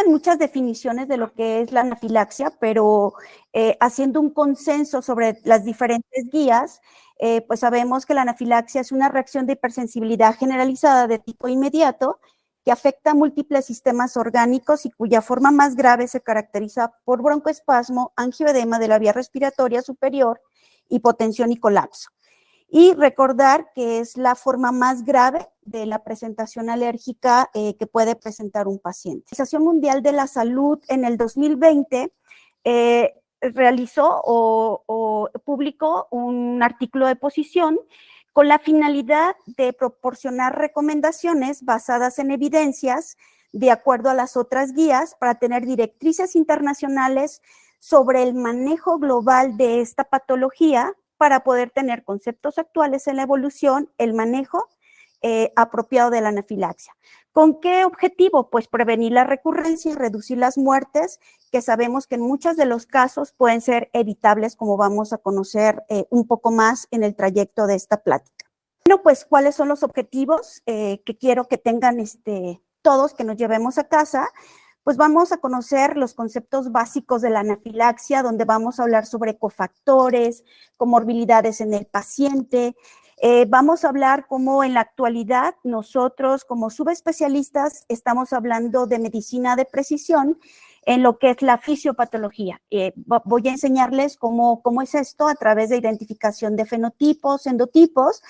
existen muchas definiciones de lo que es la anafilaxia, pero haciendo un consenso sobre las diferentes guías, pues sabemos que la anafilaxia es una reacción de hipersensibilidad generalizada de tipo inmediato que afecta a múltiples sistemas orgánicos y cuya forma más grave se caracteriza por broncoespasmo, angioedema de la vía respiratoria superior, hipotensión y colapso. Y recordar que es la forma más grave de la presentación alérgica que puede presentar un paciente. La Organización Mundial de la Salud en el 2020 realizó o publicó un artículo de posición con la finalidad de proporcionar recomendaciones basadas en evidencias de acuerdo a las otras guías para tener directrices internacionales sobre el manejo global de esta patología para poder tener conceptos actuales en la evolución, el manejo apropiado de la anafilaxia. ¿Con qué objetivo? Pues prevenir la recurrencia y reducir las muertes, que sabemos que en muchos de los casos pueden ser evitables, como vamos a conocer un poco más en el trayecto de esta plática. Bueno, pues, ¿cuáles son los objetivos que quiero que tengan todos, que nos llevemos a casa? Pues vamos a conocer los conceptos básicos de la anafilaxia, donde vamos a hablar sobre cofactores, comorbilidades en el paciente. Vamos a hablar cómo en la actualidad nosotros como subespecialistas estamos hablando de medicina de precisión en lo que es la fisiopatología. Voy a enseñarles cómo es esto a través de identificación de fenotipos, endotipos,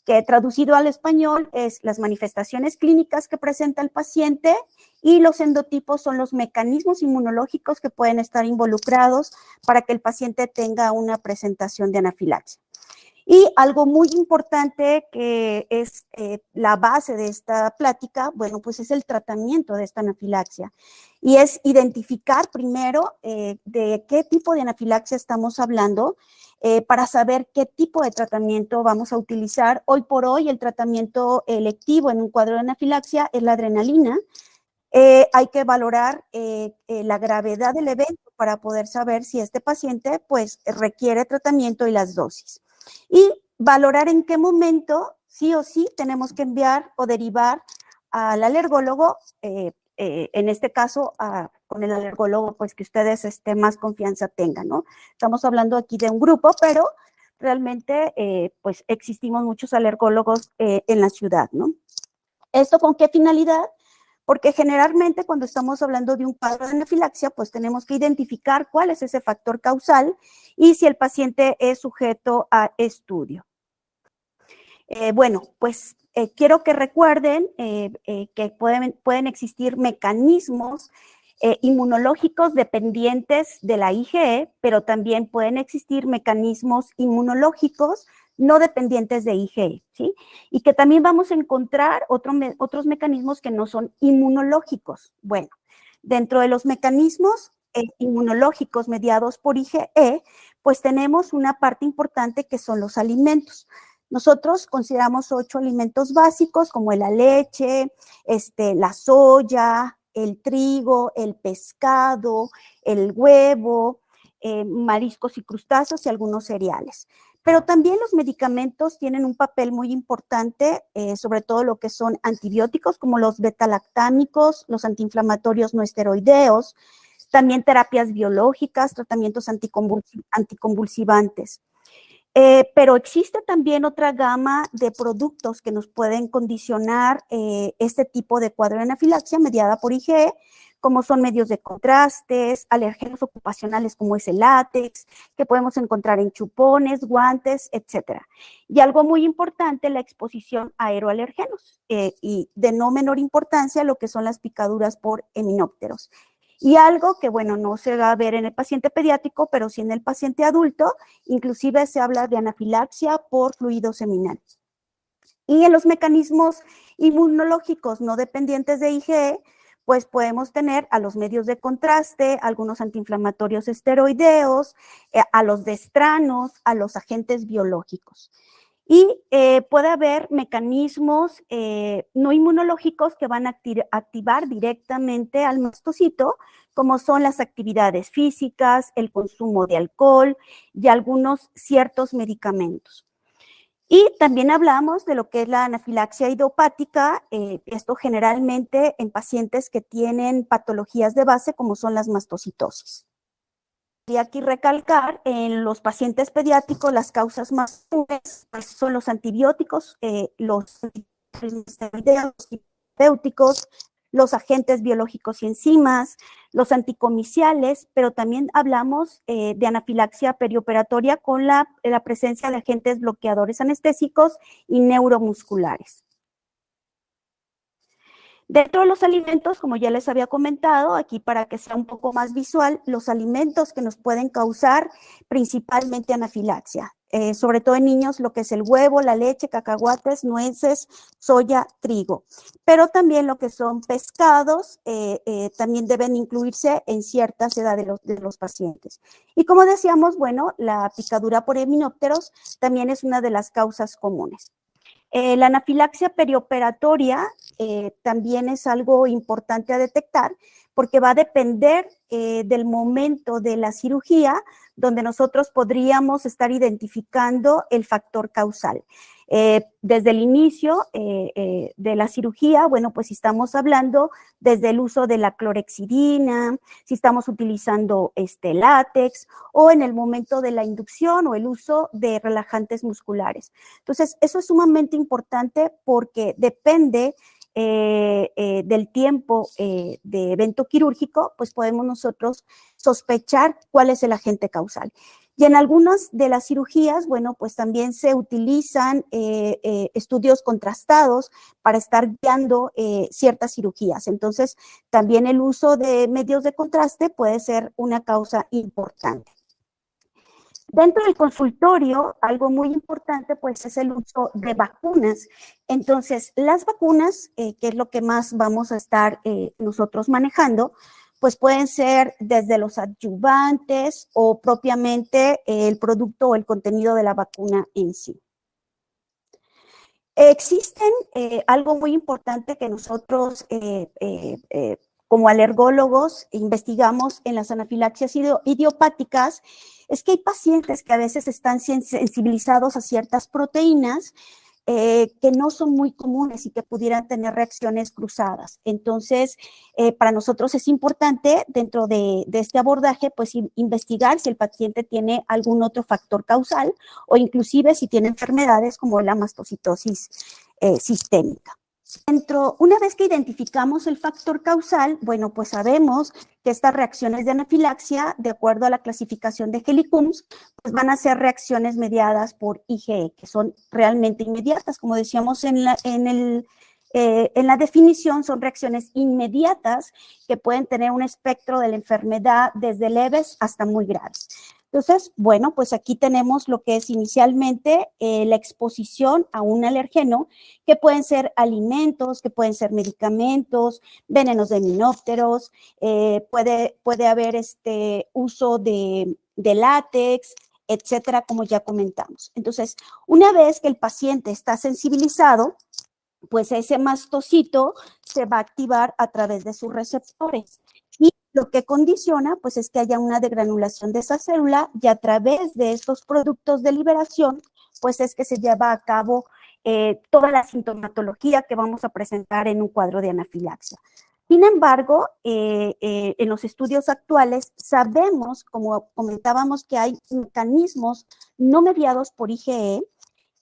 que traducido al español es las manifestaciones clínicas que presenta el paciente, y los endotipos son los mecanismos inmunológicos que pueden estar involucrados para que el paciente tenga una presentación de anafilaxia. Y algo muy importante que es la base de esta plática, bueno, pues es el tratamiento de esta anafilaxia. Y es identificar primero de qué tipo de anafilaxia estamos hablando para saber qué tipo de tratamiento vamos a utilizar. Hoy por hoy el tratamiento electivo en un cuadro de anafilaxia es la adrenalina. Hay que valorar la gravedad del evento para poder saber si este paciente pues requiere tratamiento y las dosis. Y valorar en qué momento sí o sí tenemos que enviar o derivar al alergólogo, en este caso con el alergólogo pues que ustedes más confianza tengan, ¿no? Estamos hablando aquí de un grupo, pero realmente pues existimos muchos alergólogos en la ciudad, ¿no? ¿Esto con qué finalidad? Porque generalmente cuando estamos hablando de un cuadro de anafilaxia, pues tenemos que identificar cuál es ese factor causal y si el paciente es sujeto a estudio. Bueno, pues quiero que recuerden que pueden existir mecanismos inmunológicos dependientes de la IgE, pero también pueden existir mecanismos inmunológicos no dependientes de IgE, ¿sí? Y que también vamos a encontrar otros mecanismos que no son inmunológicos. Bueno, dentro de los mecanismos inmunológicos mediados por IgE, pues tenemos una parte importante que son los alimentos. Nosotros consideramos 8 alimentos básicos como la leche, la soya, el trigo, el pescado, el huevo, mariscos y crustáceos y algunos cereales. Pero también los medicamentos tienen un papel muy importante, sobre todo lo que son antibióticos como los betalactámicos, los antiinflamatorios no esteroideos, también terapias biológicas, tratamientos anticonvulsivantes. Pero existe también otra gama de productos que nos pueden condicionar este tipo de cuadro de anafilaxia mediada por IgE, como son medios de contrastes, alérgenos ocupacionales como es el látex, que podemos encontrar en chupones, guantes, etcétera. Y algo muy importante, la exposición a aeroalergenos, y de no menor importancia lo que son las picaduras por heminópteros. Y algo que, bueno, no se va a ver en el paciente pediátrico, pero sí en el paciente adulto, inclusive se habla de anafilaxia por fluido seminal. Y en los mecanismos inmunológicos no dependientes de IgE, pues podemos tener a los medios de contraste, algunos antiinflamatorios esteroideos, a los destranos, a los agentes biológicos. Y puede haber mecanismos no inmunológicos que van a activar directamente al mastocito, como son las actividades físicas, el consumo de alcohol y algunos ciertos medicamentos. Y también hablamos de lo que es la anafilaxia idiopática, esto generalmente en pacientes que tienen patologías de base como son las mastocitosis. Y aquí recalcar, en los pacientes pediátricos las causas más comunes pues, son los antibióticos, los terapéuticos, los agentes biológicos y enzimas, los anticomiciales, pero también hablamos de anafilaxia perioperatoria con la presencia de agentes bloqueadores anestésicos y neuromusculares. Dentro de los alimentos, como ya les había comentado, aquí para que sea un poco más visual, los alimentos que nos pueden causar principalmente anafilaxia, sobre todo en niños, lo que es el huevo, la leche, cacahuates, nueces, soya, trigo, pero también lo que son pescados, también deben incluirse en ciertas edades de los pacientes. Y como decíamos, bueno, la picadura por himenópteros también es una de las causas comunes. La anafilaxia perioperatoria también es algo importante a detectar porque va a depender del momento de la cirugía donde nosotros podríamos estar identificando el factor causal. Desde el inicio de la cirugía, bueno, pues si estamos hablando desde el uso de la clorexidina, si estamos utilizando látex o en el momento de la inducción o el uso de relajantes musculares. Entonces, eso es sumamente importante porque depende del tiempo de evento quirúrgico, pues podemos nosotros sospechar cuál es el agente causal. Y en algunas de las cirugías, bueno, pues también se utilizan estudios contrastados para estar guiando ciertas cirugías. Entonces, también el uso de medios de contraste puede ser una causa importante. Dentro del consultorio, algo muy importante, pues, es el uso de vacunas. Entonces, las vacunas, que es lo que más vamos a estar nosotros manejando, pues pueden ser desde los adyuvantes o propiamente el producto o el contenido de la vacuna en sí. Existen algo muy importante que nosotros como alergólogos investigamos en las anafilaxias idiopáticas, es que hay pacientes que a veces están sensibilizados a ciertas proteínas que no son muy comunes y que pudieran tener reacciones cruzadas. Entonces, para nosotros es importante dentro de este abordaje, pues investigar si el paciente tiene algún otro factor causal o inclusive si tiene enfermedades como la mastocitosis sistémica. Una vez que identificamos el factor causal, bueno, pues sabemos que estas reacciones de anafilaxia, de acuerdo a la clasificación de Helicums, pues van a ser reacciones mediadas por IgE, que son realmente inmediatas. Como decíamos en la definición, son reacciones inmediatas que pueden tener un espectro de la enfermedad desde leves hasta muy graves. Entonces, bueno, pues aquí tenemos lo que es inicialmente la exposición a un alergeno, que pueden ser alimentos, que pueden ser medicamentos, venenos de himenópteros, puede haber uso de látex, etcétera, como ya comentamos. Entonces, una vez que el paciente está sensibilizado, pues ese mastocito se va a activar a través de sus receptores. Y lo que condiciona, pues, es que haya una degranulación de esa célula y a través de estos productos de liberación, pues, es que se lleva a cabo toda la sintomatología que vamos a presentar en un cuadro de anafilaxia. Sin embargo, en los estudios actuales sabemos, como comentábamos, que hay mecanismos no mediados por IgE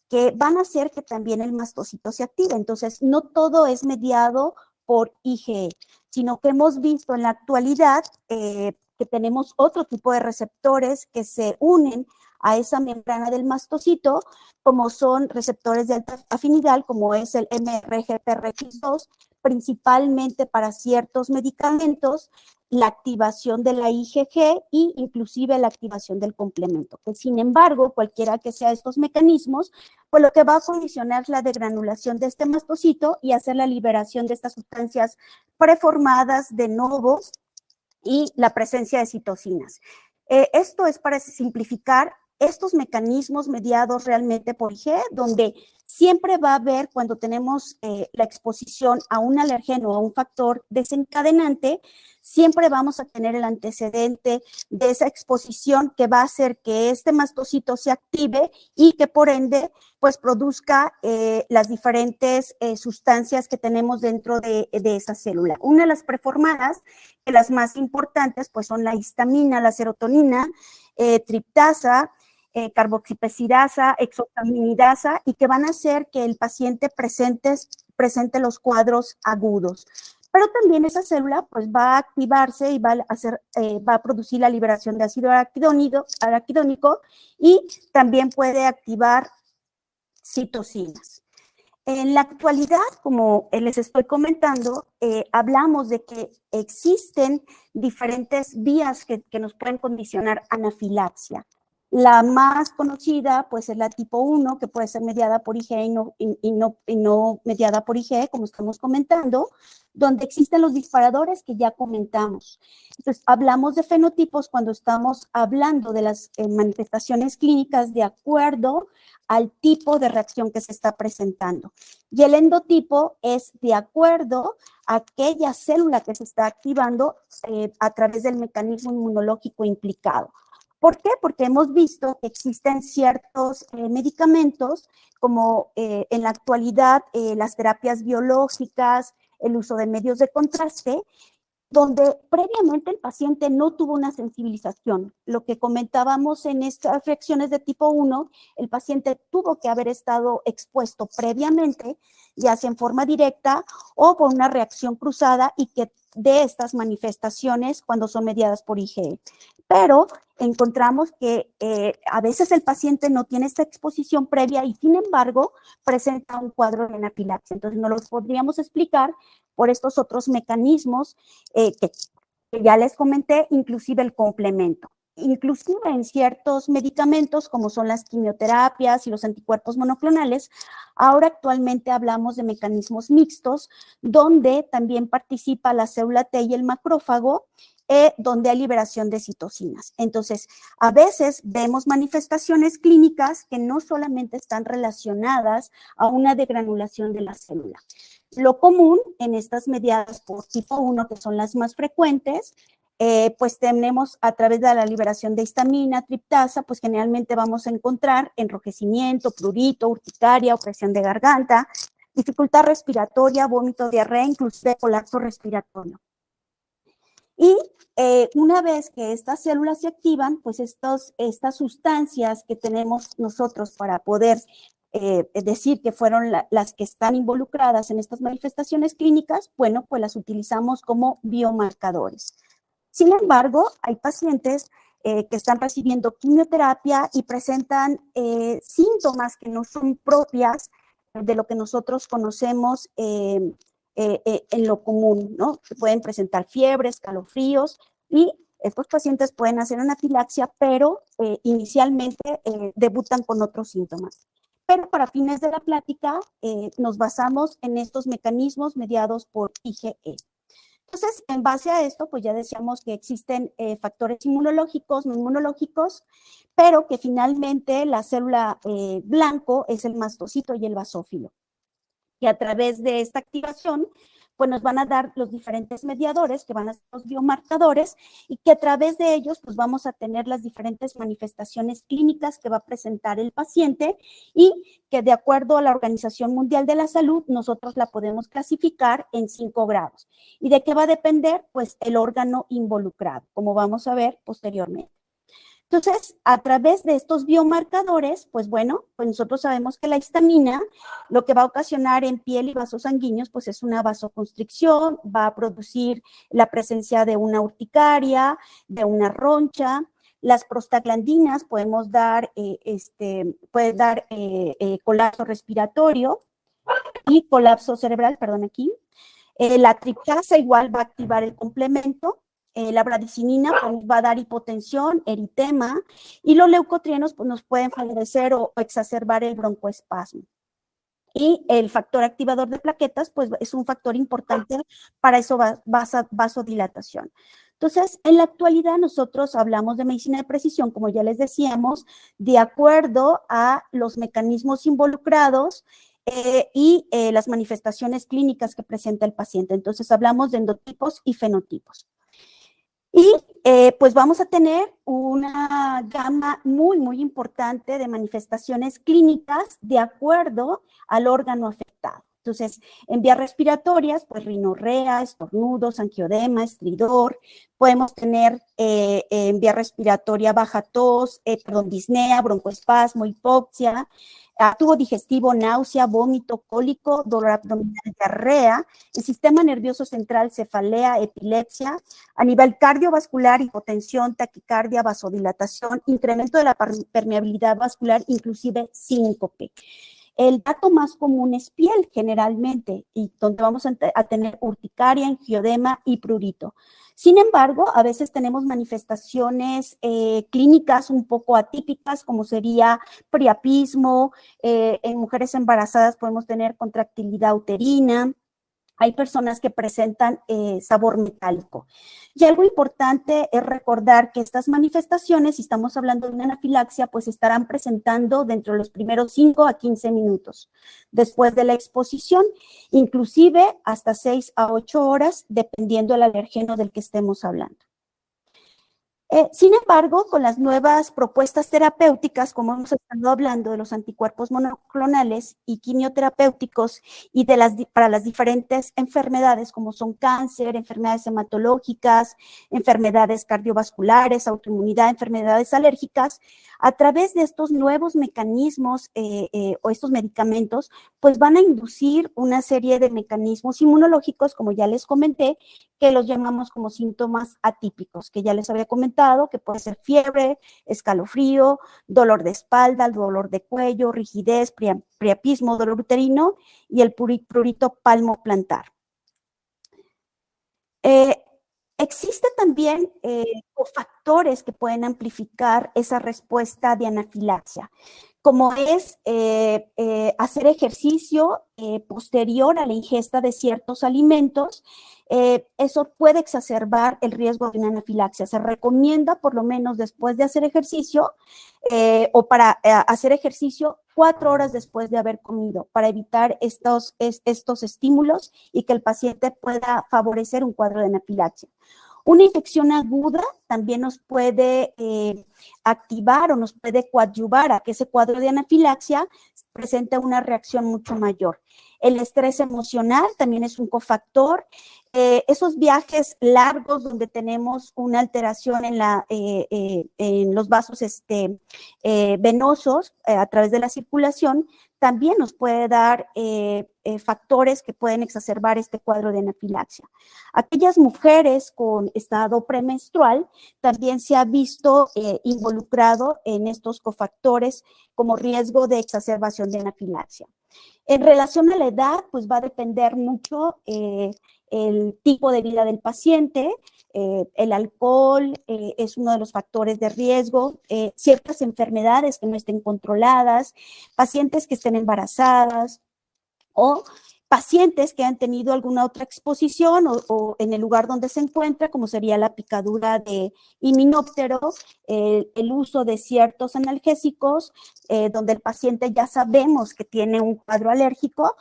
que van a hacer que también el mastocito se active. Entonces, no todo es mediado por IgE, sino que hemos visto en la actualidad que tenemos otro tipo de receptores que se unen a esa membrana del mastocito, como son receptores de alta afinidad, como es el MRGPRX2, principalmente para ciertos medicamentos, la activación de la IgG y inclusive la activación del complemento. Pues, sin embargo, cualquiera que sea estos mecanismos, pues lo que va a condicionar la degranulación de este mastocito y hacer la liberación de estas sustancias preformadas de novo y la presencia de citocinas. Esto es para simplificar estos mecanismos mediados realmente por IG, donde siempre va a haber, cuando tenemos la exposición a un alergeno o a un factor desencadenante, siempre vamos a tener el antecedente de esa exposición que va a hacer que este mastocito se active y que por ende pues produzca las diferentes sustancias que tenemos dentro de esa célula. Una de las preformadas, que las más importantes, pues son la histamina, la serotonina, triptasa, carboxipesirasa, exosaminidasa, y que van a hacer que el paciente presente los cuadros agudos. Pero también esa célula pues va a activarse y va a producir la liberación de ácido araquidónico y también puede activar citocinas. En la actualidad, como les estoy comentando, hablamos de que existen diferentes vías que nos pueden condicionar anafilaxia. La más conocida, pues, es la tipo 1, que puede ser mediada por IgE y no mediada por IgE, como estamos comentando, donde existen los disparadores que ya comentamos. Entonces, hablamos de fenotipos cuando estamos hablando de las manifestaciones clínicas de acuerdo al tipo de reacción que se está presentando. Y el endotipo es de acuerdo a aquella célula que se está activando a través del mecanismo inmunológico implicado. ¿Por qué? Porque hemos visto que existen ciertos medicamentos, como en la actualidad las terapias biológicas, el uso de medios de contraste, donde previamente el paciente no tuvo una sensibilización. Lo que comentábamos en estas reacciones de tipo 1, el paciente tuvo que haber estado expuesto previamente, ya sea en forma directa o por una reacción cruzada, y que de estas manifestaciones cuando son mediadas por IgE. Pero encontramos que a veces el paciente no tiene esta exposición previa y sin embargo presenta un cuadro de anafilaxia. Entonces no los podríamos explicar por estos otros mecanismos que ya les comenté, inclusive el complemento. Inclusive en ciertos medicamentos como son las quimioterapias y los anticuerpos monoclonales, ahora actualmente hablamos de mecanismos mixtos donde también participa la célula T y el macrófago, donde hay liberación de citocinas. Entonces, a veces vemos manifestaciones clínicas que no solamente están relacionadas a una degranulación de la célula. Lo común en estas mediadas por tipo 1, que son las más frecuentes, pues tenemos a través de la liberación de histamina, triptasa, pues generalmente vamos a encontrar enrojecimiento, prurito, urticaria, opresión de garganta, dificultad respiratoria, vómito, diarrea, inclusive colapso respiratorio. Y una vez que estas células se activan, pues estas sustancias que tenemos nosotros para poder decir que fueron las que están involucradas en estas manifestaciones clínicas, bueno, pues las utilizamos como biomarcadores. Sin embargo, hay pacientes que están recibiendo quimioterapia y presentan síntomas que no son propias de lo que nosotros conocemos en lo común, ¿no? Pueden presentar fiebre, escalofríos, y estos pacientes pueden hacer anafilaxia, pero inicialmente debutan con otros síntomas. Pero para fines de la plática nos basamos en estos mecanismos mediados por IgE. Entonces, en base a esto, pues ya decíamos que existen factores inmunológicos, no inmunológicos, pero que finalmente la célula blanco es el mastocito y el basófilo. Y a través de esta activación, pues nos van a dar los diferentes mediadores, que van a ser los biomarcadores, y que a través de ellos, pues vamos a tener las diferentes manifestaciones clínicas que va a presentar el paciente, y que de acuerdo a la Organización Mundial de la Salud, nosotros la podemos clasificar en 5 grados. ¿Y de qué va a depender? Pues el órgano involucrado, como vamos a ver posteriormente. Entonces, a través de estos biomarcadores, pues bueno, pues nosotros sabemos que la histamina lo que va a ocasionar en piel y vasos sanguíneos, pues es una vasoconstricción, va a producir la presencia de una urticaria, de una roncha. Las prostaglandinas podemos dar, puede dar colapso respiratorio y colapso cerebral, perdón, aquí. La triptasa igual va a activar el complemento. La bradicinina pues, va a dar hipotensión, eritema, y los leucotrienos pues, nos pueden favorecer o exacerbar el broncoespasmo. Y el factor activador de plaquetas, pues es un factor importante para eso vasodilatación. Entonces, en la actualidad nosotros hablamos de medicina de precisión, como ya les decíamos, de acuerdo a los mecanismos involucrados y las manifestaciones clínicas que presenta el paciente. Entonces, hablamos de endotipos y fenotipos. Y pues vamos a tener una gama muy, muy importante de manifestaciones clínicas de acuerdo al órgano afectado. Entonces, en vías respiratorias, pues rinorrea, estornudos, angioedema, estridor. Podemos tener en vía respiratoria baja tos, disnea, broncoespasmo, hipoxia, tubo digestivo, náusea, vómito, cólico, dolor abdominal, diarrea. El sistema nervioso central, cefalea, epilepsia. A nivel cardiovascular, hipotensión, taquicardia, vasodilatación, incremento de la permeabilidad vascular, inclusive síncope. El dato más común es piel, generalmente, y donde vamos a tener urticaria, angioedema y prurito. Sin embargo, a veces tenemos manifestaciones clínicas un poco atípicas, como sería priapismo. En mujeres embarazadas podemos tener contractilidad uterina. Hay personas que presentan sabor metálico. Y algo importante es recordar que estas manifestaciones, si estamos hablando de una anafilaxia, pues estarán presentando dentro de los primeros 5 a 15 minutos después de la exposición, inclusive hasta 6 a 8 horas, dependiendo del alergeno del que estemos hablando. Sin embargo, con las nuevas propuestas terapéuticas, como hemos estado hablando de los anticuerpos monoclonales y quimioterapéuticos y para las diferentes enfermedades, como son cáncer, enfermedades hematológicas, enfermedades cardiovasculares, autoinmunidad, enfermedades alérgicas, a través de estos nuevos mecanismos o estos medicamentos, pues van a inducir una serie de mecanismos inmunológicos, como ya les comenté, que los llamamos como síntomas atípicos, que ya les había comentado, que puede ser fiebre, escalofrío, dolor de espalda, dolor de cuello, rigidez, priapismo, dolor uterino y el prurito palmoplantar. Existen también cofactores que pueden amplificar esa respuesta de anafilaxia, como es hacer ejercicio posterior a la ingesta de ciertos alimentos. Eso puede exacerbar el riesgo de una anafilaxia. Se recomienda, por lo menos después de hacer ejercicio, o para hacer ejercicio 4 horas después de haber comido, para evitar estos estímulos y que el paciente pueda favorecer un cuadro de anafilaxia. Una infección aguda también nos puede activar o nos puede coadyuvar a que ese cuadro de anafilaxia presente una reacción mucho mayor. El estrés emocional también es un cofactor. Esos viajes largos donde tenemos una alteración en los vasos venosos a través de la circulación, también nos puede dar factores que pueden exacerbar este cuadro de anafilaxia. Aquellas mujeres con estado premenstrual también se ha visto involucrado en estos cofactores como riesgo de exacerbación de anafilaxia. En relación a la edad, pues va a depender mucho el tipo de vida del paciente. El alcohol es uno de los factores de riesgo, ciertas enfermedades que no estén controladas, pacientes que estén embarazadas o pacientes que han tenido alguna otra exposición o en el lugar donde se encuentra, como sería la picadura de himenóptero, el uso de ciertos analgésicos, donde el paciente ya sabemos que tiene un cuadro alérgico,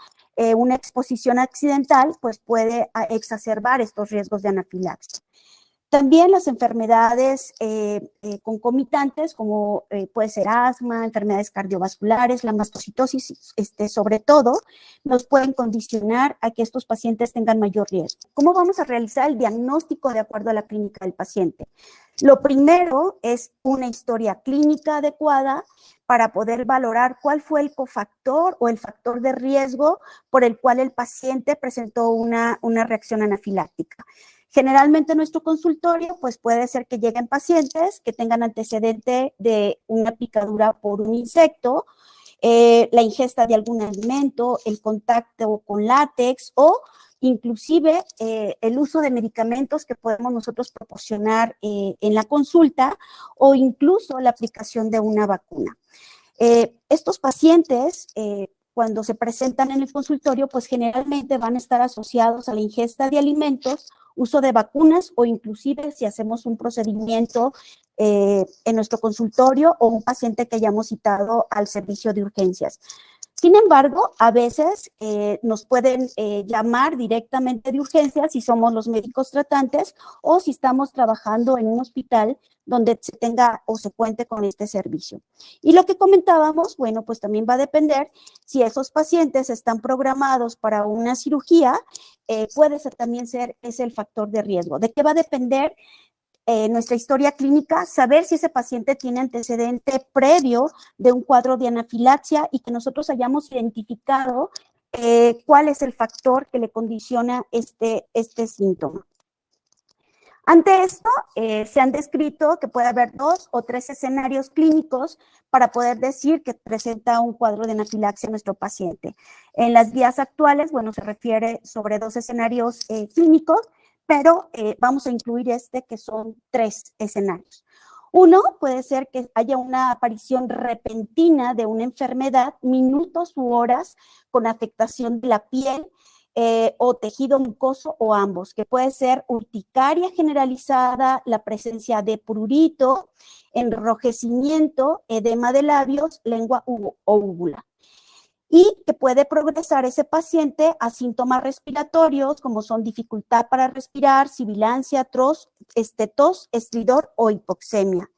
una exposición accidental, pues puede exacerbar estos riesgos de anafilaxia. También las enfermedades concomitantes, como puede ser asma, enfermedades cardiovasculares, la mastocitosis, sobre todo, nos pueden condicionar a que estos pacientes tengan mayor riesgo. ¿Cómo vamos a realizar el diagnóstico de acuerdo a la clínica del paciente? Lo primero es una historia clínica adecuada para poder valorar cuál fue el cofactor o el factor de riesgo por el cual el paciente presentó una reacción anafiláctica. Generalmente en nuestro consultorio, pues puede ser que lleguen pacientes que tengan antecedente de una picadura por un insecto, la ingesta de algún alimento, el contacto con látex o inclusive el uso de medicamentos que podemos nosotros proporcionar en la consulta o incluso la aplicación de una vacuna. Estos pacientes, cuando se presentan en el consultorio, pues generalmente van a estar asociados a la ingesta de alimentos uso de vacunas o inclusive si hacemos un procedimiento en nuestro consultorio o un paciente que hayamos citado al servicio de urgencias. Sin embargo, a veces nos pueden llamar directamente de urgencias si somos los médicos tratantes o si estamos trabajando en un hospital donde se tenga o se cuente con este servicio. Y lo que comentábamos, bueno, pues también va a depender si esos pacientes están programados para una cirugía, puede ser, también ser ese el factor de riesgo. ¿De qué va a depender? Nuestra historia clínica, saber si ese paciente tiene antecedente previo de un cuadro de anafilaxia y que nosotros hayamos identificado cuál es el factor que le condiciona este síntoma. Ante esto, se han descrito que puede haber 2 o 3 escenarios clínicos para poder decir que presenta un cuadro de anafilaxia a nuestro paciente. En las guías actuales, bueno, se refiere sobre 2 escenarios clínicos, pero vamos a incluir que son 3 escenarios. Uno puede ser que haya una aparición repentina de una enfermedad, minutos u horas, con afectación de la piel, o tejido mucoso o ambos, que puede ser urticaria generalizada, la presencia de prurito, enrojecimiento, edema de labios, lengua o úvula. Y que puede progresar ese paciente a síntomas respiratorios como son dificultad para respirar, sibilancia, tos, estridor o hipoxemia.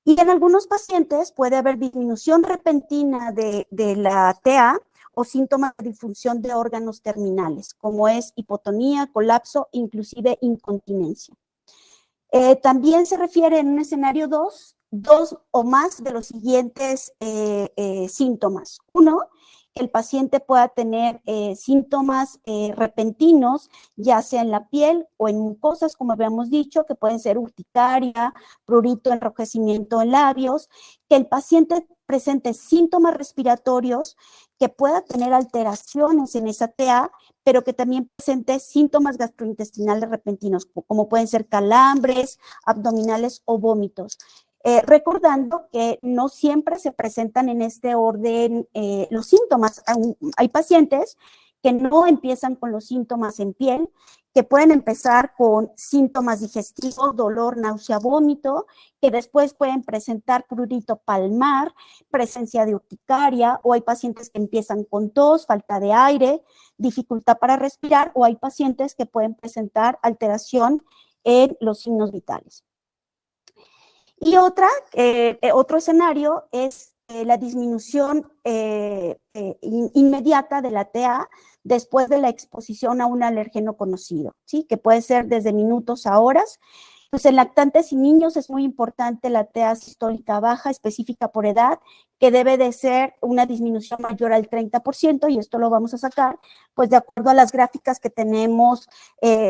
Y en algunos pacientes puede haber disminución repentina de la TA o síntomas de disfunción de órganos terminales, como es hipotonía, colapso, inclusive incontinencia. También se refiere en un escenario 2 o más de los siguientes síntomas. Uno, el paciente pueda tener síntomas repentinos, ya sea en la piel o en mucosas, como habíamos dicho, que pueden ser urticaria, prurito, enrojecimiento en labios, que el paciente presente síntomas respiratorios, que pueda tener alteraciones en esa TA, pero que también presente síntomas gastrointestinales repentinos, como pueden ser calambres, abdominales o vómitos. Recordando que no siempre se presentan en este orden los síntomas. Hay pacientes que no empiezan con los síntomas en piel, que pueden empezar con síntomas digestivos, dolor, náusea, vómito, que después pueden presentar prurito palmar, presencia de urticaria, o hay pacientes que empiezan con tos, falta de aire, dificultad para respirar, o hay pacientes que pueden presentar alteración en los signos vitales. Y otro escenario es la disminución inmediata de la TA después de la exposición a un alergeno conocido, ¿sí? Que puede ser desde minutos a horas. Pues en lactantes y niños es muy importante la TA sistólica baja, específica por edad, que debe de ser una disminución mayor al 30%, y esto lo vamos a sacar, pues de acuerdo a las gráficas que tenemos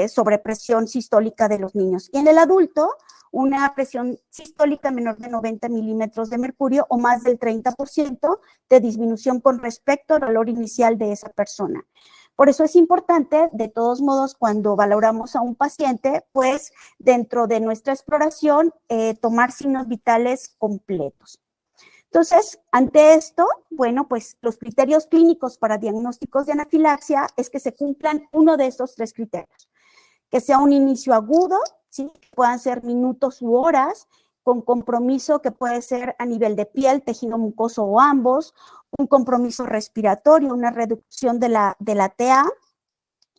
sobre presión sistólica de los niños. Y en el adulto, una presión sistólica menor de 90 milímetros de mercurio o más del 30% de disminución con respecto al valor inicial de esa persona. Por eso es importante, de todos modos, cuando valoramos a un paciente, pues dentro de nuestra exploración, tomar signos vitales completos. Entonces, ante esto, bueno, pues los criterios clínicos para diagnósticos de anafilaxia es que se cumplan uno de estos 3 criterios. Que sea un inicio agudo, ¿sí? Puedan ser minutos u horas, con compromiso que puede ser a nivel de piel, tejido mucoso o ambos, un compromiso respiratorio, una reducción de la TA,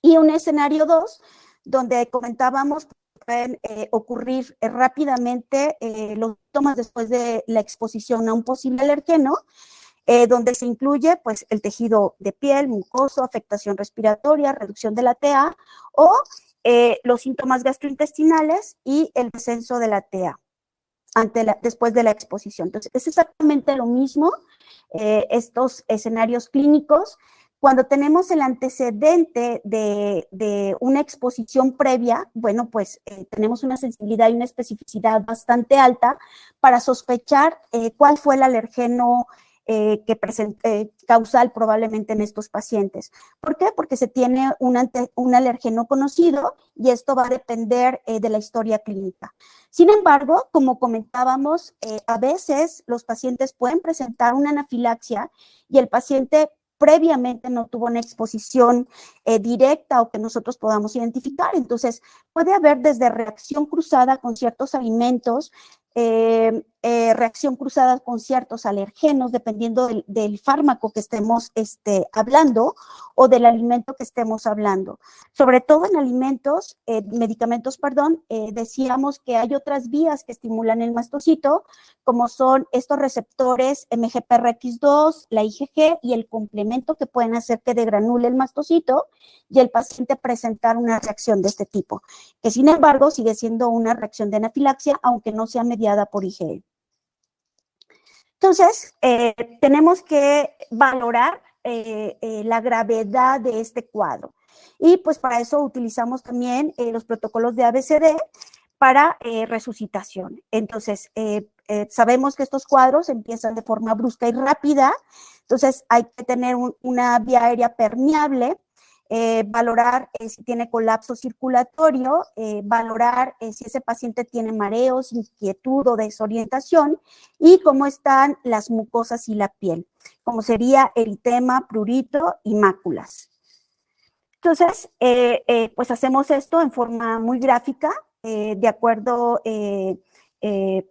y un escenario 2, donde comentábamos pueden ocurrir rápidamente los síntomas después de la exposición a un posible alergeno, donde se incluye pues el tejido de piel, mucoso, afectación respiratoria, reducción de la TA, o los síntomas gastrointestinales y el descenso de la TA después de la exposición. Entonces, es exactamente lo mismo, estos escenarios clínicos. Cuando tenemos el antecedente de una exposición previa, bueno, pues tenemos una sensibilidad y una especificidad bastante alta para sospechar cuál fue el alergeno causal probablemente en estos pacientes. ¿Por qué? Porque se tiene un alergeno conocido y esto va a depender de la historia clínica. Sin embargo, como comentábamos, a veces los pacientes pueden presentar una anafilaxia y el paciente previamente no tuvo una exposición directa o que nosotros podamos identificar. Entonces, puede haber desde reacción cruzada con ciertos alimentos, reacción cruzada con ciertos alergenos, dependiendo del fármaco que estemos hablando o del alimento que estemos hablando. Sobre todo en alimentos, medicamentos, perdón, decíamos que hay otras vías que estimulan el mastocito, como son estos receptores MGPRX2, la IgG y el complemento que pueden hacer que degranule el mastocito y el paciente presentar una reacción de este tipo, que sin embargo sigue siendo una reacción de anafilaxia, aunque no sea mediada por IgE. Entonces, tenemos que valorar la gravedad de este cuadro. Y pues para eso utilizamos también los protocolos de ABCD para resucitación. Entonces, sabemos que estos cuadros empiezan de forma brusca y rápida, entonces hay que tener una vía aérea permeable, valorar si tiene colapso circulatorio, valorar si ese paciente tiene mareos, inquietud o desorientación y cómo están las mucosas y la piel, como sería eritema, prurito y máculas. Entonces, pues hacemos esto en forma muy gráfica, de acuerdo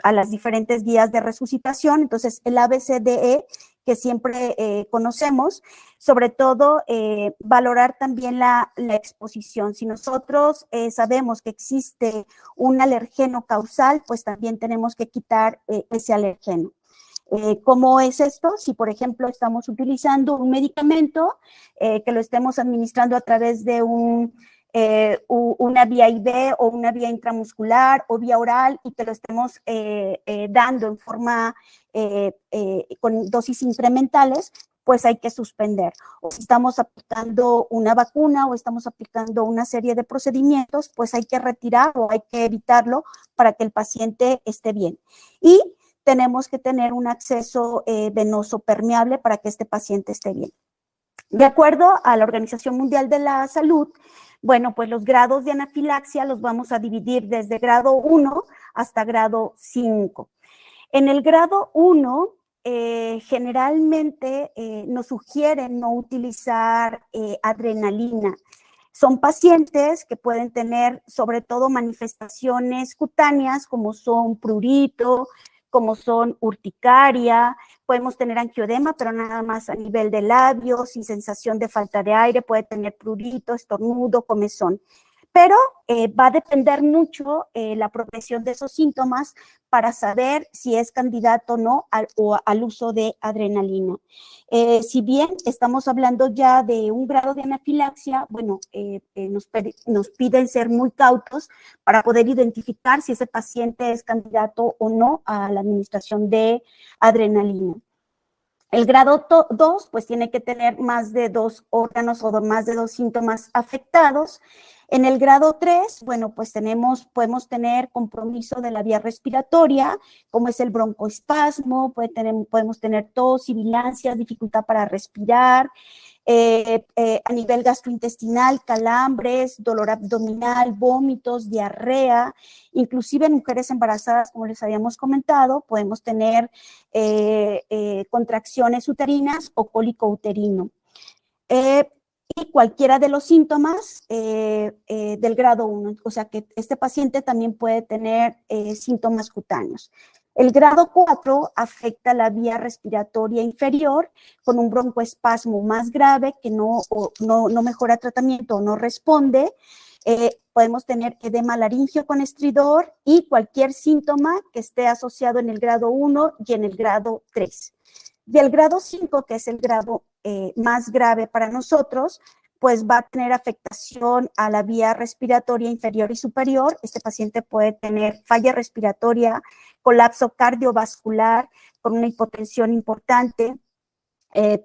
a las diferentes vías de resucitación. Entonces, el ABCDE que siempre conocemos, sobre todo valorar también la exposición. Si nosotros sabemos que existe un alergeno causal, pues también tenemos que quitar ese alergeno. ¿Cómo es esto? Si, por ejemplo, estamos utilizando un medicamento que lo estemos administrando a través de una vía IV o una vía intramuscular o vía oral y que lo estemos dando en forma con dosis incrementales, pues hay que suspender. O si estamos aplicando una vacuna o estamos aplicando una serie de procedimientos, pues hay que retirar o hay que evitarlo para que el paciente esté bien. Y tenemos que tener un acceso venoso permeable para que este paciente esté bien. De acuerdo a la Organización Mundial de la Salud, bueno, pues los grados de anafilaxia los vamos a dividir desde grado 1 hasta grado 5. En el grado 1, generalmente nos sugieren no utilizar adrenalina. Son pacientes que pueden tener sobre todo manifestaciones cutáneas como son prurito, como son urticaria, podemos tener angioedema, pero nada más a nivel de labios, sin sensación de falta de aire, puede tener prurito, estornudo, comezón. Pero va a depender mucho la progresión de esos síntomas para saber si es candidato o no al uso de adrenalina. Si bien estamos hablando ya de un grado de anafilaxia, bueno, nos piden ser muy cautos para poder identificar si ese paciente es candidato o no a la administración de adrenalina. El grado 2, pues tiene que tener más de 2 órganos o más de 2 síntomas afectados. En el grado 3, bueno, pues podemos tener compromiso de la vía respiratoria, como es el broncoespasmo, podemos tener tos, sibilancias, dificultad para respirar, a nivel gastrointestinal, calambres, dolor abdominal, vómitos, diarrea, inclusive en mujeres embarazadas, como les habíamos comentado, podemos tener contracciones uterinas o cólico uterino. Y cualquiera de los síntomas del grado 1, o sea que este paciente también puede tener síntomas cutáneos. El grado 4 afecta la vía respiratoria inferior con un broncoespasmo más grave que no mejora tratamiento o no responde. Podemos tener edema laringio con estridor y cualquier síntoma que esté asociado en el grado 1 y en el grado 3. Y el grado 5, que es el grado más grave para nosotros, pues va a tener afectación a la vía respiratoria inferior y superior. Este paciente puede tener falla respiratoria, colapso cardiovascular con una hipotensión importante,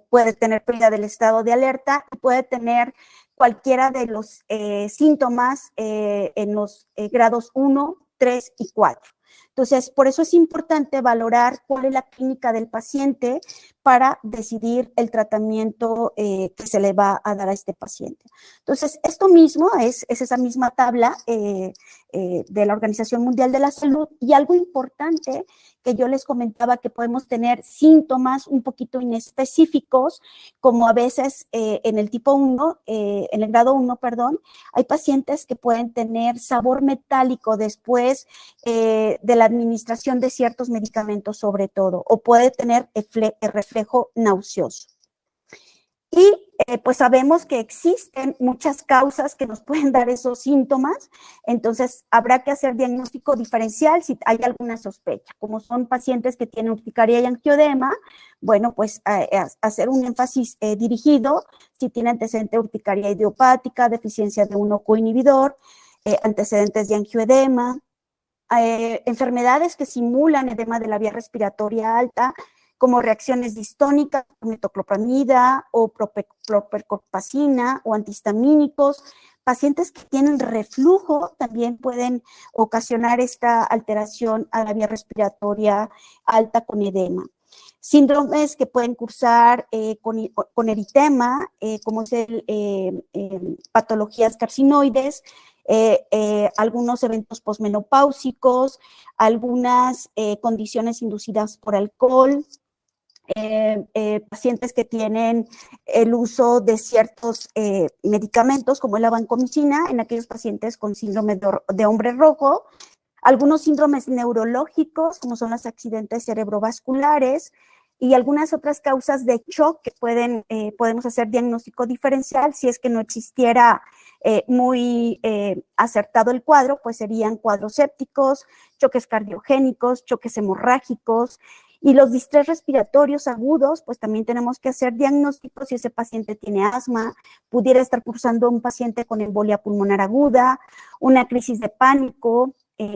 puede tener pérdida del estado de alerta, puede tener cualquiera de los síntomas en los grados 1, 3 y 4. Entonces, por eso es importante valorar cuál es la clínica del paciente para decidir el tratamiento que se le va a dar a este paciente. Entonces, esto mismo es esa misma tabla de la Organización Mundial de la Salud, y algo importante que yo les comentaba, que podemos tener síntomas un poquito inespecíficos, como a veces en el tipo 1, en el grado 1, perdón, hay pacientes que pueden tener sabor metálico después de la administración de ciertos medicamentos sobre todo, o puede tener el reflejo nauseoso. Y pues sabemos que existen muchas causas que nos pueden dar esos síntomas, entonces habrá que hacer diagnóstico diferencial si hay alguna sospecha. Como son pacientes que tienen urticaria y angioedema, bueno, pues hacer un énfasis dirigido si tiene antecedente de urticaria idiopática, deficiencia de un coinhibidor, antecedentes de angioedema, enfermedades que simulan edema de la vía respiratoria alta, como reacciones distónicas, metoclopramida o propercorpacina o antihistamínicos. Pacientes que tienen reflujo también pueden ocasionar esta alteración a la vía respiratoria alta con edema. Síndromes que pueden cursar con eritema, como es patologías carcinoides, algunos eventos posmenopáusicos, algunas condiciones inducidas por alcohol, pacientes que tienen el uso de ciertos medicamentos, como la vancomicina, en aquellos pacientes con síndrome de hombre rojo, algunos síndromes neurológicos, como son los accidentes cerebrovasculares, y algunas otras causas de shock que podemos hacer diagnóstico diferencial. Si es que no existiera muy acertado el cuadro, pues serían cuadros sépticos, choques cardiogénicos, choques hemorrágicos, y los distrés respiratorios agudos, pues también tenemos que hacer diagnósticos si ese paciente tiene asma, pudiera estar cursando un paciente con embolia pulmonar aguda, una crisis de pánico,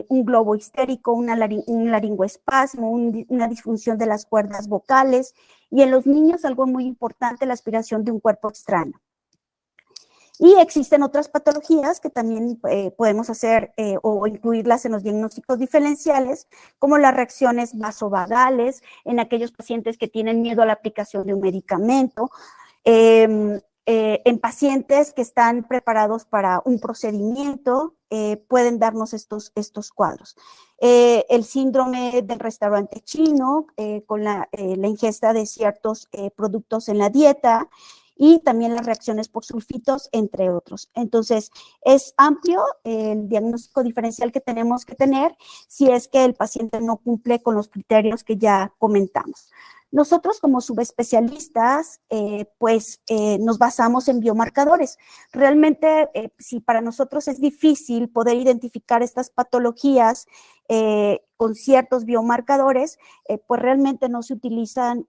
un globo histérico, un laringoespasmo, una disfunción de las cuerdas vocales, y en los niños algo muy importante, la aspiración de un cuerpo extraño. Y existen otras patologías que también podemos hacer o incluirlas en los diagnósticos diferenciales, como las reacciones vasovagales en aquellos pacientes que tienen miedo a la aplicación de un medicamento, en pacientes que están preparados para un procedimiento, pueden darnos estos cuadros. El síndrome del restaurante chino, con la ingesta de ciertos productos en la dieta, y también las reacciones por sulfitos, entre otros. Entonces, es amplio el diagnóstico diferencial que tenemos que tener si es que el paciente no cumple con los criterios que ya comentamos. Nosotros como subespecialistas, nos basamos en biomarcadores. Realmente, si para nosotros es difícil poder identificar estas patologías con ciertos biomarcadores, pues realmente no se utilizan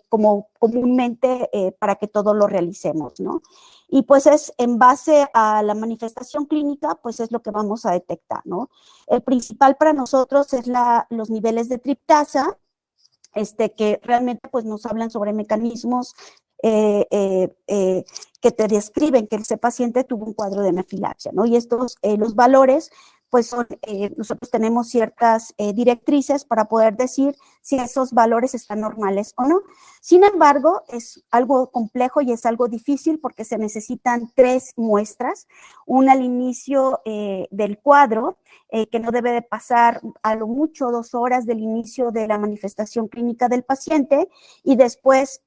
como comúnmente para que todo lo realicemos, ¿no? Y pues es en base a la manifestación clínica, pues es lo que vamos a detectar, ¿no? El principal para nosotros es los niveles de triptasa, que realmente pues nos hablan sobre mecanismos que te describen que ese paciente tuvo un cuadro de anafilaxia, ¿no? Y estos, los valores, pues son, nosotros tenemos ciertas directrices para poder decir si esos valores están normales o no. Sin embargo, es algo complejo y es algo difícil porque se necesitan 3 muestras, una al inicio del cuadro, que no debe de pasar a lo mucho 2 horas del inicio de la manifestación clínica del paciente, y después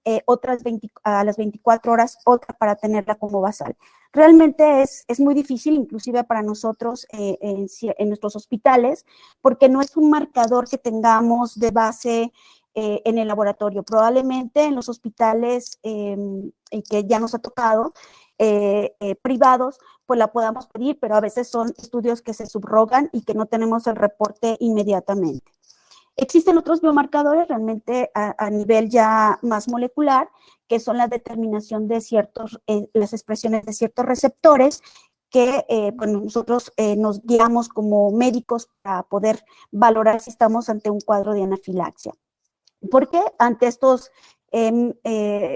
a las 24 horas otra para tenerla como basal. Realmente es muy difícil, inclusive para nosotros en nuestros hospitales, porque no es un marcador que tengamos de base en el laboratorio. Probablemente en los hospitales que ya nos ha tocado, privados, pues la podamos pedir, pero a veces son estudios que se subrogan y que no tenemos el reporte inmediatamente. Existen otros biomarcadores realmente a nivel ya más molecular, que son la determinación de las expresiones de ciertos receptores, que bueno, nosotros nos guiamos como médicos para poder valorar si estamos ante un cuadro de anafilaxia. ¿Por qué? Ante estos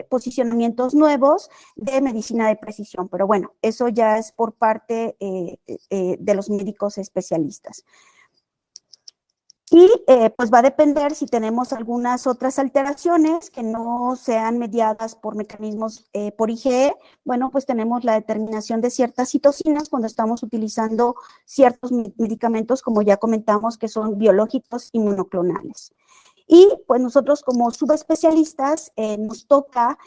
posicionamientos nuevos de medicina de precisión, pero bueno, eso ya es por parte de los médicos especialistas. Y pues va a depender si tenemos algunas otras alteraciones que no sean mediadas por mecanismos por IgE. Bueno, pues tenemos la determinación de ciertas citocinas cuando estamos utilizando ciertos medicamentos, como ya comentamos, que son biológicos y monoclonales. Y pues nosotros como subespecialistas nos toca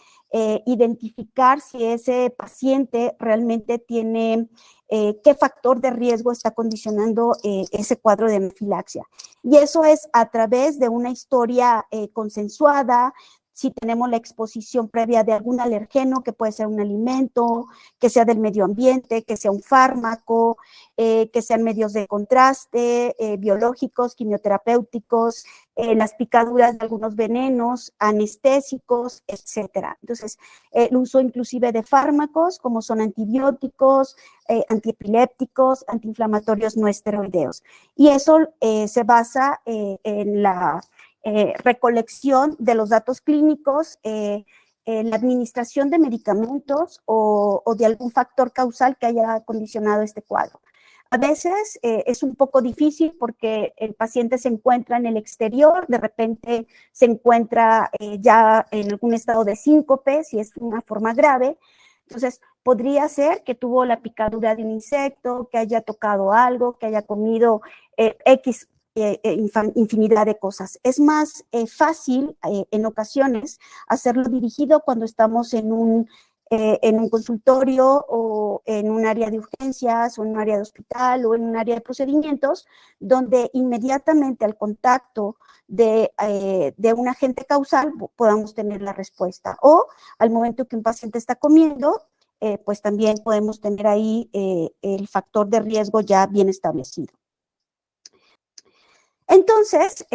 identificar si ese paciente realmente tiene, qué factor de riesgo está condicionando ese cuadro de anafilaxia. Y eso es a través de una historia consensuada, si tenemos la exposición previa de algún alergeno, que puede ser un alimento, que sea del medio ambiente, que sea un fármaco, que sean medios de contraste, biológicos, quimioterapéuticos, las picaduras de algunos venenos, anestésicos, etcétera. Entonces, el uso inclusive de fármacos como son antibióticos, antiepilépticos, antiinflamatorios no esteroideos. Y eso se basa en la recolección de los datos clínicos, la administración de medicamentos o de algún factor causal que haya condicionado este cuadro. A veces es un poco difícil porque el paciente se encuentra en el exterior, de repente se encuentra ya en algún estado de síncope, si es una forma grave. Entonces, podría ser que tuvo la picadura de un insecto, que haya tocado algo, que haya comido X infinidad de cosas. Es más fácil en ocasiones hacerlo dirigido cuando estamos en un consultorio o en un área de urgencias o en un área de hospital o en un área de procedimientos, donde inmediatamente al contacto de un agente causal podamos tener la respuesta. O al momento que un paciente está comiendo, pues también podemos tener ahí el factor de riesgo ya bien establecido. Entonces,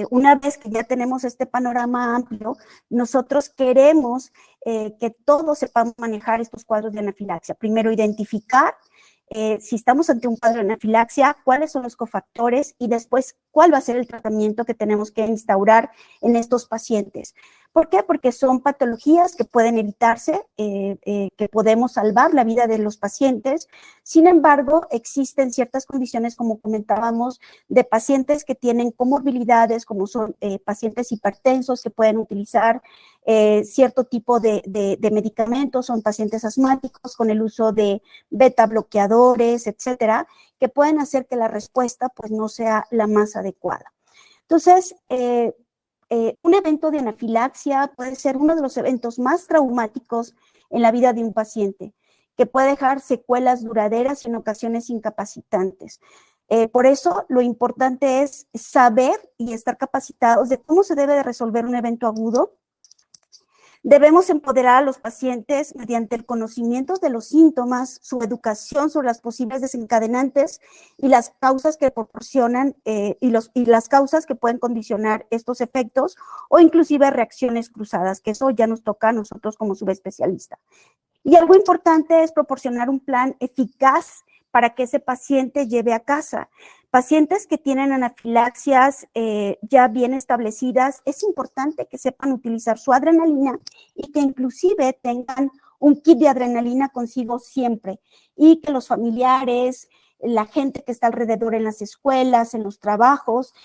una vez que ya tenemos este panorama amplio, nosotros queremos que todos sepamos manejar estos cuadros de anafilaxia. Primero, identificar si estamos ante un cuadro de anafilaxia, cuáles son los cofactores y después cuál va a ser el tratamiento que tenemos que instaurar en estos pacientes. ¿Por qué? Porque son patologías que pueden evitarse, que podemos salvar la vida de los pacientes. Sin embargo, existen ciertas condiciones, como comentábamos, de pacientes que tienen comorbilidades, como son pacientes hipertensos que pueden utilizar cierto tipo de medicamentos, son pacientes asmáticos con el uso de beta bloqueadores, etcétera, que pueden hacer que la respuesta pues no sea la más adecuada. Entonces, un evento de anafilaxia puede ser uno de los eventos más traumáticos en la vida de un paciente, que puede dejar secuelas duraderas y en ocasiones incapacitantes. Por eso, lo importante es saber y estar capacitados de cómo se debe de resolver un evento agudo. Debemos empoderar a los pacientes mediante el conocimiento de los síntomas, su educación sobre las posibles desencadenantes y las causas que proporcionan y las causas que pueden condicionar estos efectos o inclusive reacciones cruzadas, que eso ya nos toca a nosotros como subespecialista. Y algo importante es proporcionar un plan eficaz para que ese paciente lleve a casa. Pacientes que tienen anafilaxias ya bien establecidas, es importante que sepan utilizar su adrenalina y que inclusive tengan un kit de adrenalina consigo siempre y que los familiares, la gente que está alrededor en las escuelas, en los trabajos,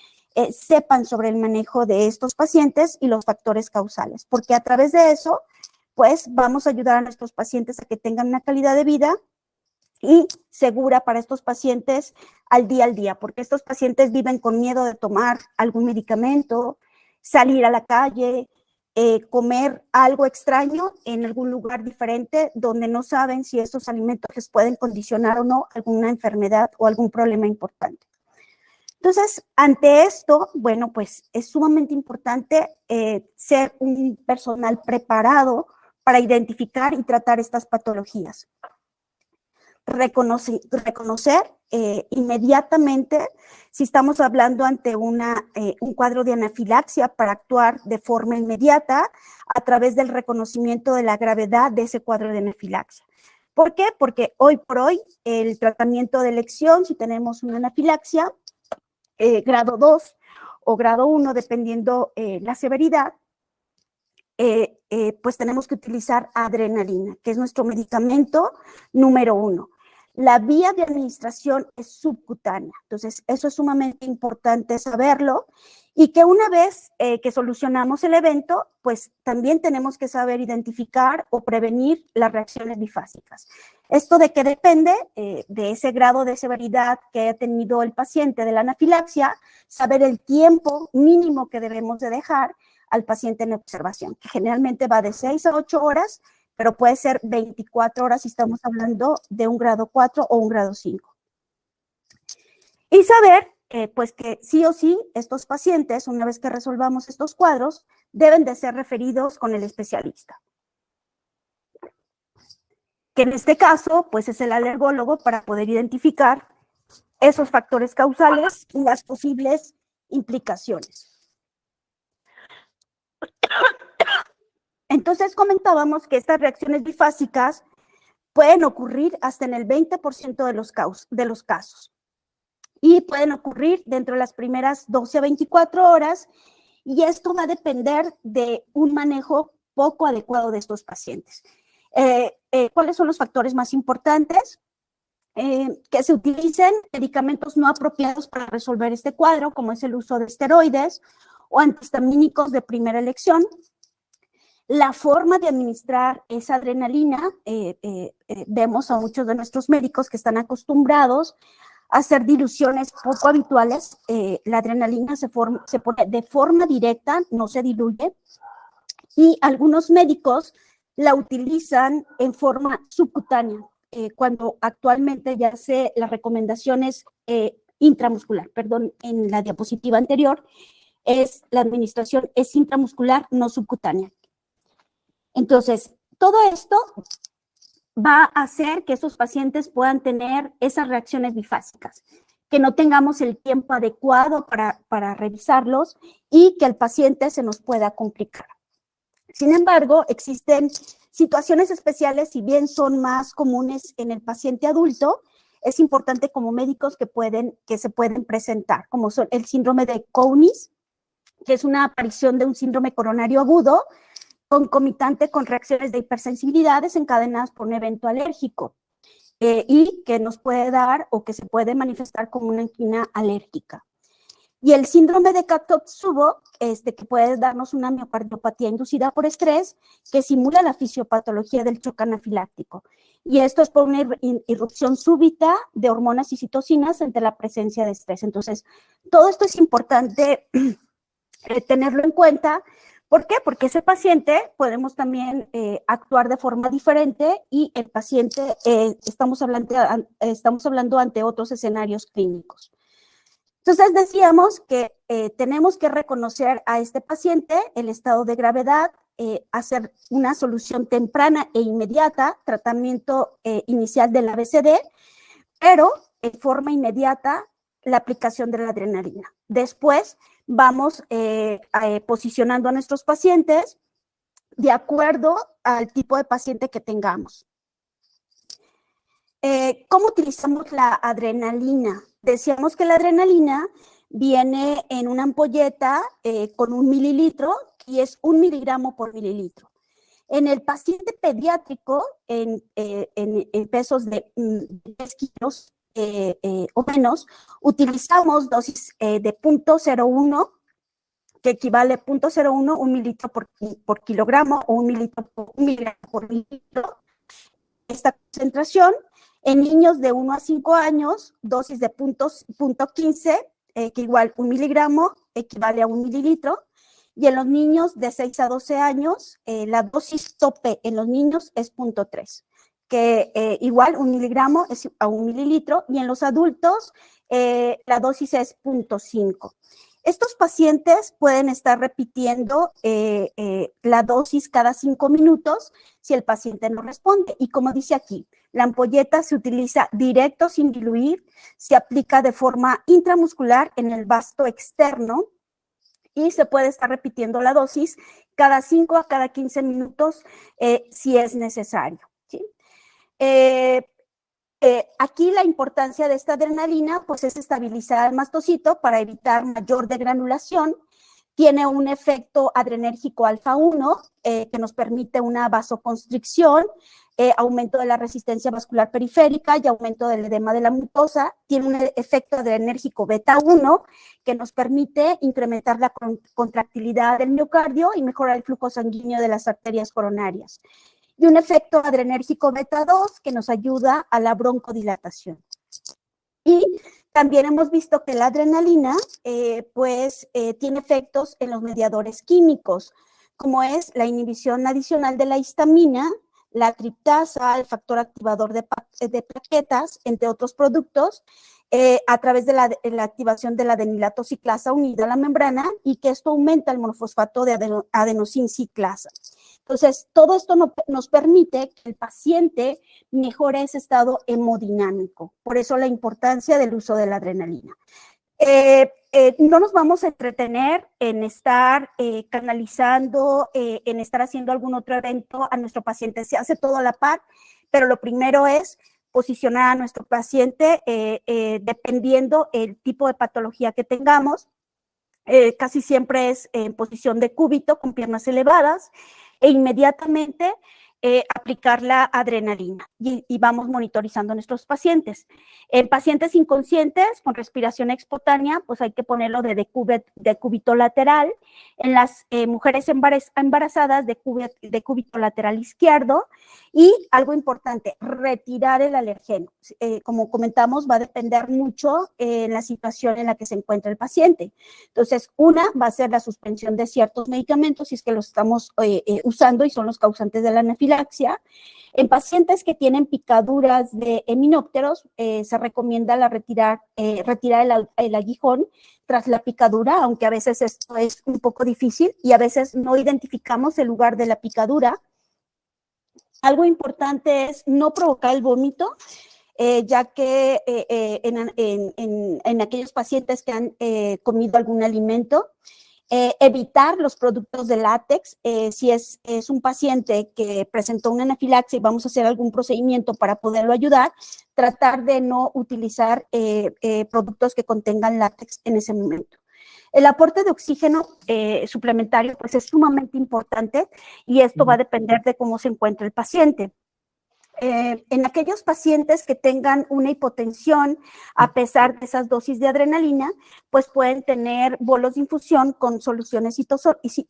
sepan sobre el manejo de estos pacientes y los factores causales, porque a través de eso, pues vamos a ayudar a nuestros pacientes a que tengan una calidad de vida y segura para estos pacientes al día, porque estos pacientes viven con miedo de tomar algún medicamento, salir a la calle, comer algo extraño en algún lugar diferente donde no saben si estos alimentos les pueden condicionar o no alguna enfermedad o algún problema importante. Entonces, ante esto, bueno, pues es sumamente importante ser un personal preparado para identificar y tratar estas patologías. Reconocer inmediatamente si estamos hablando ante un cuadro de anafilaxia para actuar de forma inmediata a través del reconocimiento de la gravedad de ese cuadro de anafilaxia. ¿Por qué? Porque hoy por hoy el tratamiento de elección, si tenemos una anafilaxia, grado 2 o grado 1, dependiendo la severidad, pues tenemos que utilizar adrenalina, que es nuestro medicamento número 1. La vía de administración es subcutánea. Entonces, eso es sumamente importante saberlo y que una vez que solucionamos el evento, pues también tenemos que saber identificar o prevenir las reacciones bifásicas. ¿Esto de qué depende? De ese grado de severidad que haya tenido el paciente de la anafilaxia, saber el tiempo mínimo que debemos de dejar al paciente en observación, que generalmente va de 6 a 8 horas, pero puede ser 24 horas si estamos hablando de un grado 4 o un grado 5. Y saber, pues que sí o sí, estos pacientes, una vez que resolvamos estos cuadros, deben de ser referidos con el especialista. Que en este caso, pues es el alergólogo para poder identificar esos factores causales y las posibles implicaciones. Entonces comentábamos que estas reacciones bifásicas pueden ocurrir hasta en el 20% de los casos y pueden ocurrir dentro de las primeras 12 a 24 horas y esto va a depender de un manejo poco adecuado de estos pacientes. ¿Cuáles son los factores más importantes? Que se utilicen medicamentos no apropiados para resolver este cuadro, como es el uso de esteroides o antihistamínicos de primera elección. La forma de administrar esa adrenalina, vemos a muchos de nuestros médicos que están acostumbrados a hacer diluciones poco habituales. La adrenalina se pone de forma directa, no se diluye, y algunos médicos la utilizan en forma subcutánea, cuando actualmente ya sé las recomendaciones intramuscular, perdón, en la diapositiva anterior, la administración es intramuscular, no subcutánea. Entonces, todo esto va a hacer que esos pacientes puedan tener esas reacciones bifásicas, que no tengamos el tiempo adecuado para revisarlos y que el paciente se nos pueda complicar. Sin embargo, existen situaciones especiales, si bien son más comunes en el paciente adulto, es importante como médicos que se pueden presentar, como son el síndrome de Conis, que es una aparición de un síndrome coronario agudo, concomitante con reacciones de hipersensibilidad desencadenadas por un evento alérgico y que nos puede dar o que se puede manifestar como una angina alérgica. Y el síndrome de Kato-Tsubo, que puede darnos una miocardiopatía inducida por estrés que simula la fisiopatología del shock anafiláctico. Y esto es por una irrupción súbita de hormonas y citocinas ante la presencia de estrés. Entonces, todo esto es importante tenerlo en cuenta. ¿Por qué? Porque ese paciente podemos también actuar de forma diferente y el paciente estamos hablando ante otros escenarios clínicos. Entonces decíamos que tenemos que reconocer a este paciente el estado de gravedad, hacer una solución temprana e inmediata, tratamiento inicial del ABCD, pero en forma inmediata la aplicación de la adrenalina. Después vamos posicionando a nuestros pacientes de acuerdo al tipo de paciente que tengamos. ¿Cómo utilizamos la adrenalina? Decíamos que la adrenalina viene en una ampolleta con 1 mililitro y es 1 miligramo por mililitro. En el paciente pediátrico, en pesos de 10 kilos o menos, utilizamos dosis de 0.01, que equivale a 0.01, 1 mililitro por kilogramo o 1 mililitro por mililitro. Esta concentración en niños de 1 a 5 años, dosis de 0.15, que igual 1 miligramo equivale a 1 mililitro. Y en los niños de 6 a 12 años, la dosis tope en los niños es 0.3, que igual 1 miligramo es a 1 mililitro. Y en los adultos, la dosis es 0.5. Estos pacientes pueden estar repitiendo la dosis cada 5 minutos si el paciente no responde. Y como dice aquí, la ampolleta se utiliza directo sin diluir, se aplica de forma intramuscular en el vasto externo y se puede estar repitiendo la dosis cada 5 a cada 15 minutos si es necesario, ¿sí? Aquí la importancia de esta adrenalina pues es estabilizar al mastocito para evitar mayor degranulación, Tiene un efecto adrenérgico alfa 1 que nos permite una vasoconstricción, aumento de la resistencia vascular periférica y aumento del edema de la mucosa. Tiene un efecto adrenérgico beta 1 que nos permite incrementar la contractilidad del miocardio y mejorar el flujo sanguíneo de las arterias coronarias. Y un efecto adrenérgico beta 2 que nos ayuda a la broncodilatación. Y también hemos visto que la adrenalina, tiene efectos en los mediadores químicos, como es la inhibición adicional de la histamina, la triptasa, el factor activador de plaquetas, entre otros productos, a través de la activación de la adenilato ciclasa unida a la membrana, y que esto aumenta el monofosfato de adenosin ciclasa. Entonces, todo esto nos permite que el paciente mejore ese estado hemodinámico. Por eso la importancia del uso de la adrenalina. No nos vamos a entretener en estar canalizando, en estar haciendo algún otro evento a nuestro paciente. Se hace todo a la par, pero lo primero es posicionar a nuestro paciente dependiendo el tipo de patología que tengamos. Casi siempre es en posición de cúbito con piernas elevadas, e inmediatamente aplicar la adrenalina y vamos monitorizando a nuestros pacientes. En pacientes inconscientes con respiración espontánea, pues hay que ponerlo de cúbito lateral. En las mujeres embarazadas de cúbito lateral izquierdo. Y algo importante, retirar el alergeno. Como comentamos, va a depender mucho en la situación en la que se encuentra el paciente. Entonces, una va a ser la suspensión de ciertos medicamentos si es que los estamos usando y son los causantes de la anafilaxia. En pacientes que tienen picaduras de heminópteros, se recomienda retirar el aguijón tras la picadura, aunque a veces esto es un poco difícil y a veces no identificamos el lugar de la picadura. Algo importante es no provocar el vómito, ya que en aquellos pacientes que han comido algún alimento, evitar los productos de látex. Si es un paciente que presentó una anafilaxia y vamos a hacer algún procedimiento para poderlo ayudar, tratar de no utilizar productos que contengan látex en ese momento. El aporte de oxígeno suplementario pues es sumamente importante y esto va a depender de cómo se encuentra el paciente. En aquellos pacientes que tengan una hipotensión, a pesar de esas dosis de adrenalina, pues pueden tener bolos de infusión con soluciones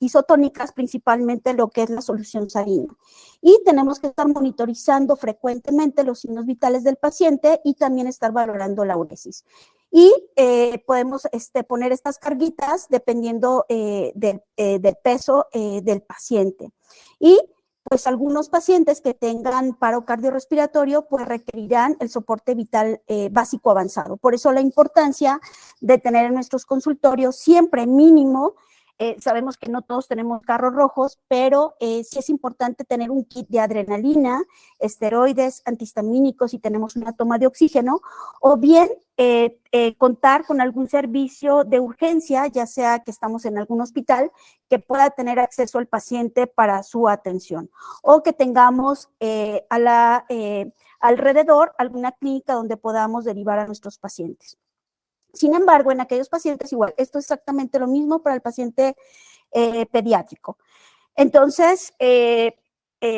isotónicas, principalmente lo que es la solución salina. Y tenemos que estar monitorizando frecuentemente los signos vitales del paciente y también estar valorando la uresis. Y podemos poner estas carguitas dependiendo del peso del paciente. Y pues algunos pacientes que tengan paro cardiorrespiratorio pues requerirán el soporte vital básico avanzado. Por eso la importancia de tener en nuestros consultorios siempre mínimo, sabemos que no todos tenemos carros rojos, pero sí es importante tener un kit de adrenalina, esteroides, antihistamínicos si tenemos una toma de oxígeno, o bien contar con algún servicio de urgencia, ya sea que estamos en algún hospital, que pueda tener acceso al paciente para su atención, o que tengamos alrededor alguna clínica donde podamos derivar a nuestros pacientes. Sin embargo, en aquellos pacientes igual, esto es exactamente lo mismo para el paciente pediátrico. Entonces,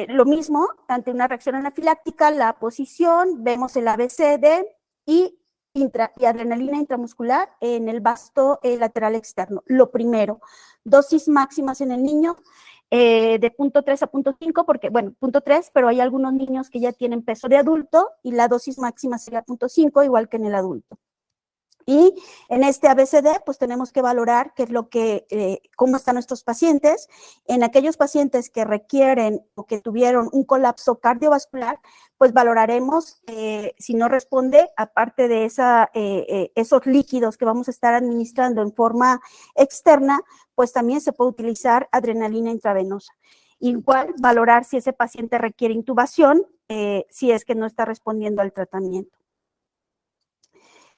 lo mismo, ante una reacción anafiláctica, la posición, vemos el ABCD y adrenalina intramuscular en el vasto lateral externo. Lo primero, dosis máximas en el niño de 0.3 a 0.5, porque, bueno, 0.3, pero hay algunos niños que ya tienen peso de adulto y la dosis máxima sería 0.5, igual que en el adulto. Y en este ABCD, pues tenemos que valorar qué es cómo están nuestros pacientes. En aquellos pacientes que requieren o que tuvieron un colapso cardiovascular, pues valoraremos si no responde, aparte de esos líquidos que vamos a estar administrando en forma externa, pues también se puede utilizar adrenalina intravenosa. Igual, valorar si ese paciente requiere intubación, si es que no está respondiendo al tratamiento.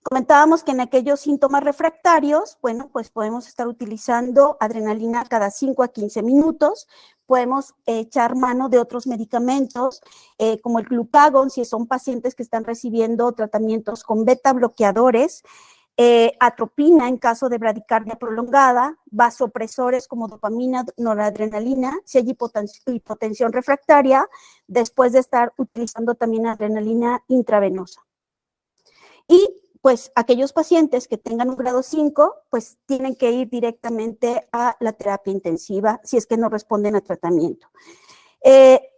Comentábamos que en aquellos síntomas refractarios, bueno, pues podemos estar utilizando adrenalina cada 5 a 15 minutos, podemos echar mano de otros medicamentos como el glucagón, si son pacientes que están recibiendo tratamientos con beta bloqueadores, atropina en caso de bradicardia prolongada, vasopresores como dopamina, noradrenalina, si hay hipotensión refractaria, después de estar utilizando también adrenalina intravenosa. Y pues aquellos pacientes que tengan un grado 5, pues tienen que ir directamente a la terapia intensiva si es que no responden a tratamiento.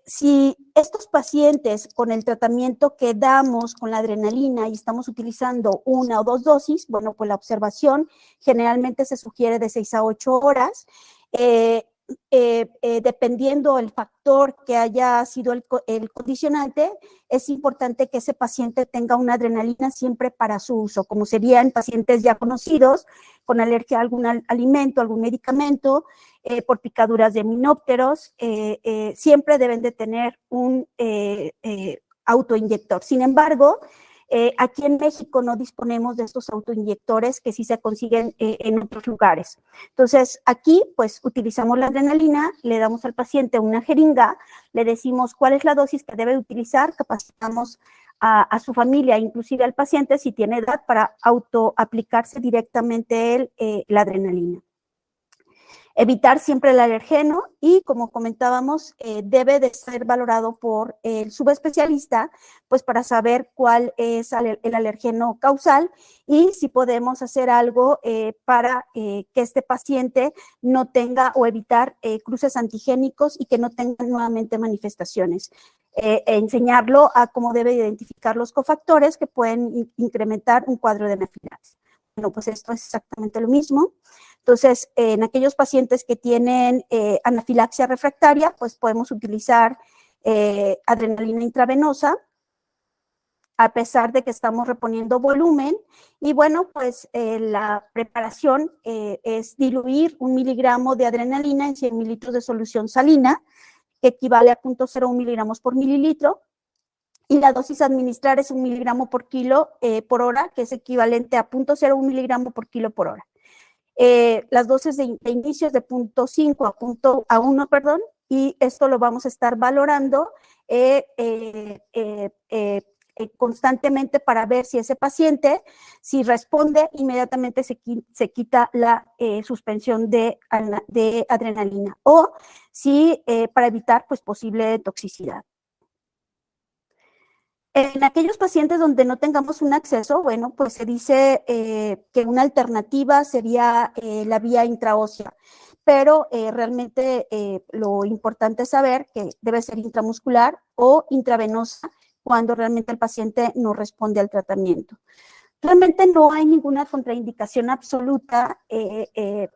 Si estos pacientes con el tratamiento que damos con la adrenalina y estamos utilizando 1 o 2 dosis, bueno, pues la observación generalmente se sugiere de 6 a 8 horas. Dependiendo el factor que haya sido el condicionante, es importante que ese paciente tenga una adrenalina siempre para su uso, como serían pacientes ya conocidos, con alergia a algún alimento, algún medicamento, por picaduras de himenópteros, siempre deben de tener un autoinyector. Sin embargo, aquí en México no disponemos de estos autoinyectores que sí se consiguen en otros lugares. Entonces, aquí pues utilizamos la adrenalina, le damos al paciente una jeringa, le decimos cuál es la dosis que debe utilizar, capacitamos a su familia, inclusive al paciente si tiene edad, para autoaplicarse directamente él la adrenalina. Evitar siempre el alergeno y, como comentábamos, debe de ser valorado por el subespecialista, pues para saber cuál es el alergeno causal y si podemos hacer algo para que este paciente no tenga o evitar cruces antigénicos y que no tenga nuevamente manifestaciones. Enseñarlo a cómo debe identificar los cofactores que pueden incrementar un cuadro de anafilaxis. Bueno, pues esto es exactamente lo mismo. Entonces, en aquellos pacientes que tienen anafilaxia refractaria, pues podemos utilizar adrenalina intravenosa, a pesar de que estamos reponiendo volumen. Y bueno, pues la preparación es diluir 1 miligramo de adrenalina en 100 mililitros de solución salina, que equivale a 0.01 miligramos por mililitro. Y la dosis a administrar es 1 miligramo por kilo por hora, que es equivalente a 0.01 miligramo por kilo por hora. Las dosis de inicio es de 0.5 a 1, perdón, y esto lo vamos a estar valorando constantemente para ver si ese paciente, si responde, inmediatamente se quita la suspensión de adrenalina, o si para evitar pues posible toxicidad. En aquellos pacientes donde no tengamos un acceso, bueno, pues se dice que una alternativa sería la vía intraósea, pero realmente lo importante es saber que debe ser intramuscular o intravenosa cuando realmente el paciente no responde al tratamiento. Realmente no hay ninguna contraindicación absoluta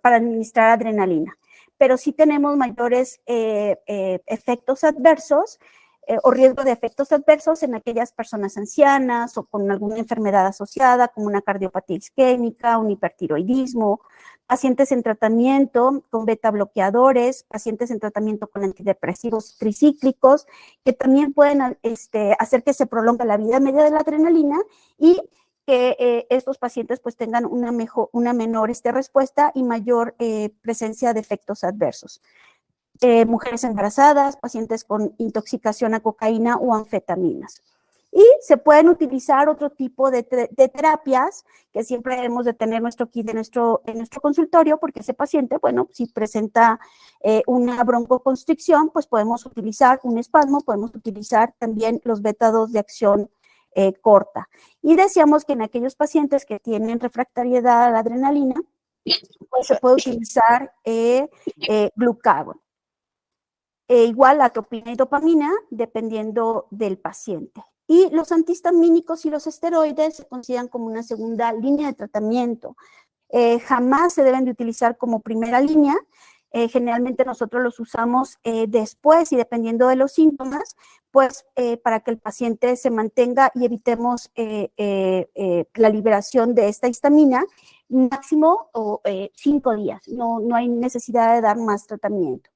para administrar adrenalina, pero sí tenemos mayores efectos adversos o riesgo de efectos adversos en aquellas personas ancianas o con alguna enfermedad asociada, como una cardiopatía isquémica, un hipertiroidismo, pacientes en tratamiento con beta bloqueadores, pacientes en tratamiento con antidepresivos tricíclicos, que también pueden hacer que se prolongue la vida media de la adrenalina y que estos pacientes pues tengan una menor respuesta y mayor presencia de efectos adversos. Mujeres embarazadas, pacientes con intoxicación a cocaína o anfetaminas. Y se pueden utilizar otro tipo de terapias que siempre debemos de tener nuestro kit en nuestro consultorio, porque ese paciente, bueno, si presenta una broncoconstricción, pues podemos utilizar un espasmo, podemos utilizar también los beta-2 de acción corta. Y decíamos que en aquellos pacientes que tienen refractariedad a la adrenalina, pues se puede utilizar glucagon. Igual atropina y dopamina, dependiendo del paciente. Y los antihistamínicos y los esteroides se consideran como una segunda línea de tratamiento. Jamás se deben de utilizar como primera línea. Generalmente nosotros los usamos después y dependiendo de los síntomas, pues para que el paciente se mantenga y evitemos la liberación de esta histamina, máximo 5 días. No hay necesidad de dar más tratamiento.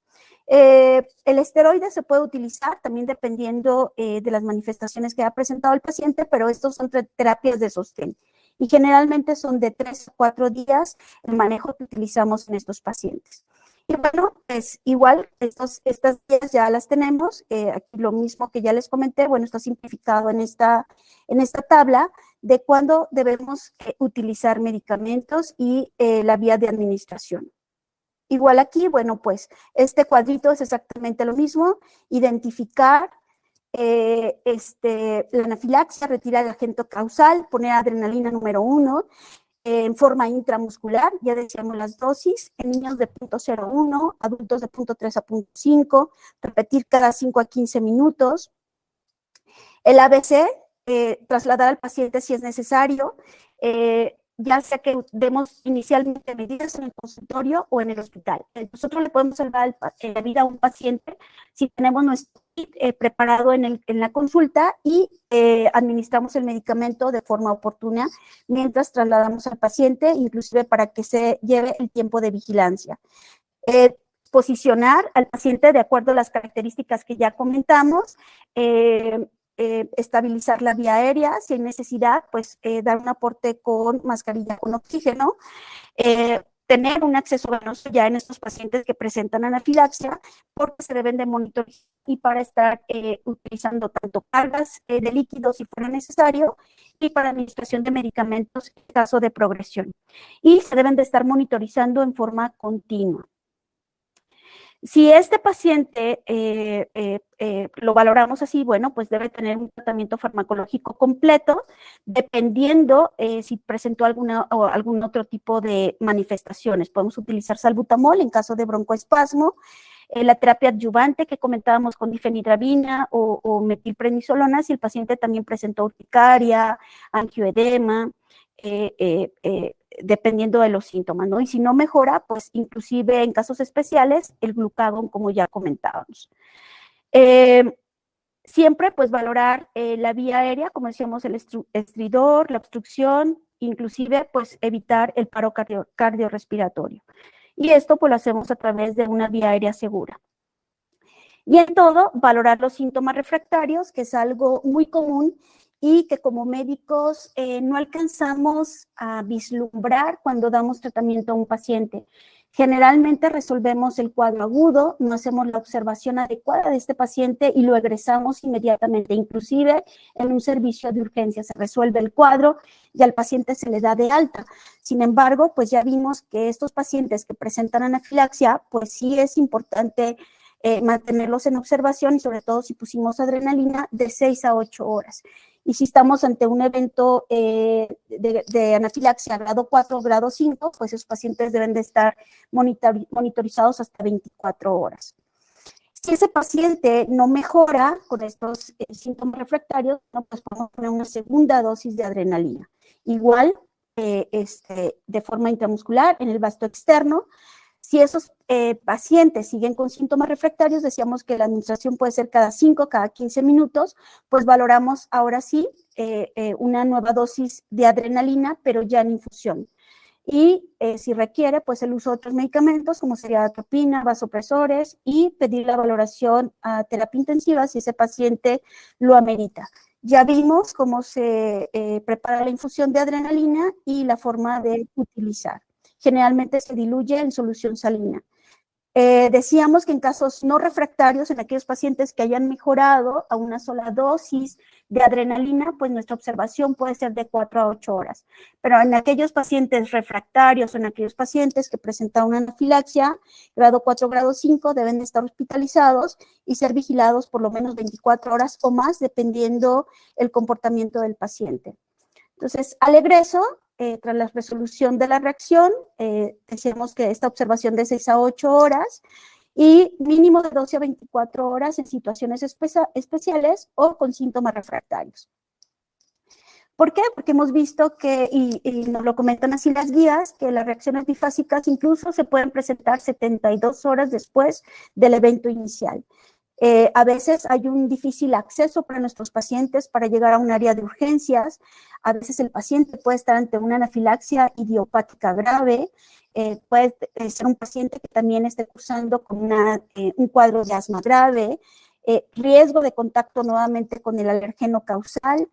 El esteroide se puede utilizar también dependiendo de las manifestaciones que ha presentado el paciente, pero estos son terapias de sostén y generalmente son de 3 a 4 días el manejo que utilizamos en estos pacientes. Y bueno, pues igual estas guías ya las tenemos, aquí lo mismo que ya les comenté, bueno, está simplificado en esta tabla de cuándo debemos utilizar medicamentos y la vía de administración. Igual aquí, bueno, pues este cuadrito es exactamente lo mismo, identificar la anafilaxia, retirar el agente causal, poner adrenalina número 1, en forma intramuscular, ya decíamos las dosis, en niños de 0.01, adultos de 0.3 a 0.5, repetir cada 5 a 15 minutos. El ABC, trasladar al paciente si es necesario, ya sea que demos inicialmente medidas en el consultorio o en el hospital. Nosotros le podemos salvar la vida a un paciente si tenemos nuestro kit preparado en la consulta y administramos el medicamento de forma oportuna mientras trasladamos al paciente, inclusive para que se lleve el tiempo de vigilancia. Posicionar al paciente de acuerdo a las características que ya comentamos, estabilizar la vía aérea, si hay necesidad, pues dar un aporte con mascarilla con oxígeno, tener un acceso venoso ya en estos pacientes que presentan anafilaxia, porque se deben de monitorizar y para estar utilizando tanto cargas de líquidos si fuera necesario y para administración de medicamentos en caso de progresión. Y se deben de estar monitorizando en forma continua. Si este paciente lo valoramos así, bueno, pues debe tener un tratamiento farmacológico completo, dependiendo si presentó algún otro tipo de manifestaciones. Podemos utilizar salbutamol en caso de broncoespasmo, la terapia adyuvante que comentábamos con difenhidramina o metilprednisolona si el paciente también presentó urticaria, angioedema, dependiendo de los síntomas, ¿no? Y si no mejora, pues inclusive en casos especiales, el glucagón, como ya comentábamos. Siempre, pues, valorar la vía aérea, como decíamos, el estridor, la obstrucción, inclusive, pues, evitar el paro cardiorrespiratorio. Y esto, pues, lo hacemos a través de una vía aérea segura. Y en todo, valorar los síntomas refractarios, que es algo muy común y que como médicos no alcanzamos a vislumbrar cuando damos tratamiento a un paciente. Generalmente resolvemos el cuadro agudo, no hacemos la observación adecuada de este paciente y lo egresamos inmediatamente. Inclusive en un servicio de urgencia se resuelve el cuadro y al paciente se le da de alta. Sin embargo, pues ya vimos que estos pacientes que presentan anafilaxia, pues sí es importante mantenerlos en observación y sobre todo si pusimos adrenalina de 6 a 8 horas. Y si estamos ante un evento de anafilaxia grado 4 o grado 5, pues esos pacientes deben de estar monitorizados hasta 24 horas. Si ese paciente no mejora con estos síntomas refractarios, no, pues podemos poner una segunda dosis de adrenalina. Igual, de forma intramuscular en el vasto externo. Si esos pacientes siguen con síntomas refractarios, decíamos que la administración puede ser cada 5, cada 15 minutos, pues valoramos ahora sí una nueva dosis de adrenalina, pero ya en infusión. Y si requiere, pues el uso de otros medicamentos, como sería atropina, vasopresores, y pedir la valoración a terapia intensiva si ese paciente lo amerita. Ya vimos cómo se prepara la infusión de adrenalina y la forma de utilizar. Generalmente se diluye en solución salina. Decíamos que en casos no refractarios, en aquellos pacientes que hayan mejorado a una sola dosis de adrenalina, pues nuestra observación puede ser de 4 a 8 horas. Pero en aquellos pacientes refractarios, en aquellos pacientes que presentan una anafilaxia, grado 4, grado 5, deben de estar hospitalizados y ser vigilados por lo menos 24 horas o más, dependiendo el comportamiento del paciente. Entonces, al egreso, tras la resolución de la reacción, decimos que esta observación de 6 a 8 horas y mínimo de 12 a 24 horas en situaciones especiales o con síntomas refractarios. ¿Por qué? Porque hemos visto que, y nos lo comentan así las guías, que las reacciones bifásicas incluso se pueden presentar 72 horas después del evento inicial. A veces hay un difícil acceso para nuestros pacientes para llegar a un área de urgencias. A veces el paciente puede estar ante una anafilaxia idiopática grave. Puede ser un paciente que también esté cursando con un cuadro de asma grave. Riesgo de contacto nuevamente con el alergeno causal.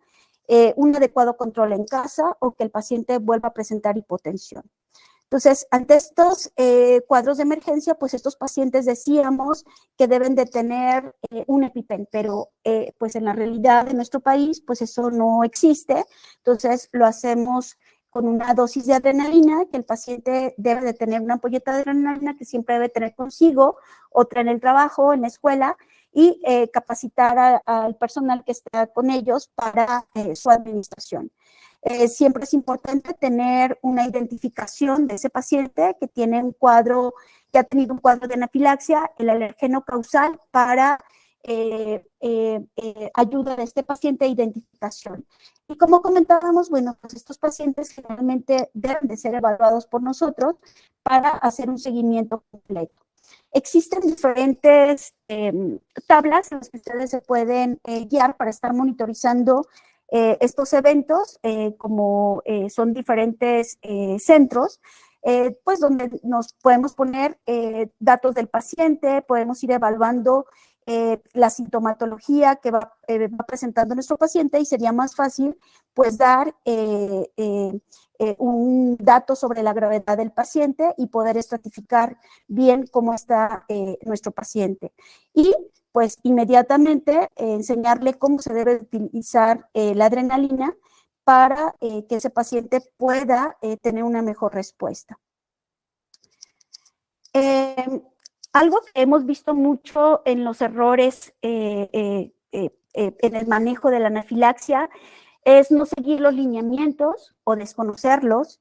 Un adecuado control en casa o que el paciente vuelva a presentar hipotensión. Entonces, ante estos cuadros de emergencia, pues estos pacientes decíamos que deben de tener un EpiPen, pero pues en la realidad de nuestro país, pues eso no existe. Entonces, lo hacemos con una dosis de adrenalina, que el paciente debe de tener una ampolleta de adrenalina que siempre debe tener consigo, otra en el trabajo, en la escuela, y capacitar al personal que está con ellos para su administración. Siempre es importante tener una identificación de ese paciente que tiene un cuadro, que ha tenido un cuadro de anafilaxia, el alergeno causal para ayuda de este paciente a identificación. Y como comentábamos, bueno, pues estos pacientes generalmente deben de ser evaluados por nosotros para hacer un seguimiento completo. Existen diferentes tablas en las que ustedes se pueden guiar para estar monitorizando estos eventos, como son diferentes centros, pues donde nos podemos poner datos del paciente, podemos ir evaluando la sintomatología que va presentando nuestro paciente y sería más fácil pues dar un dato sobre la gravedad del paciente y poder estratificar bien cómo está nuestro paciente. Y pues inmediatamente enseñarle cómo se debe utilizar la adrenalina para que ese paciente pueda tener una mejor respuesta. Algo que hemos visto mucho en los errores en el manejo de la anafilaxia es no seguir los lineamientos o desconocerlos,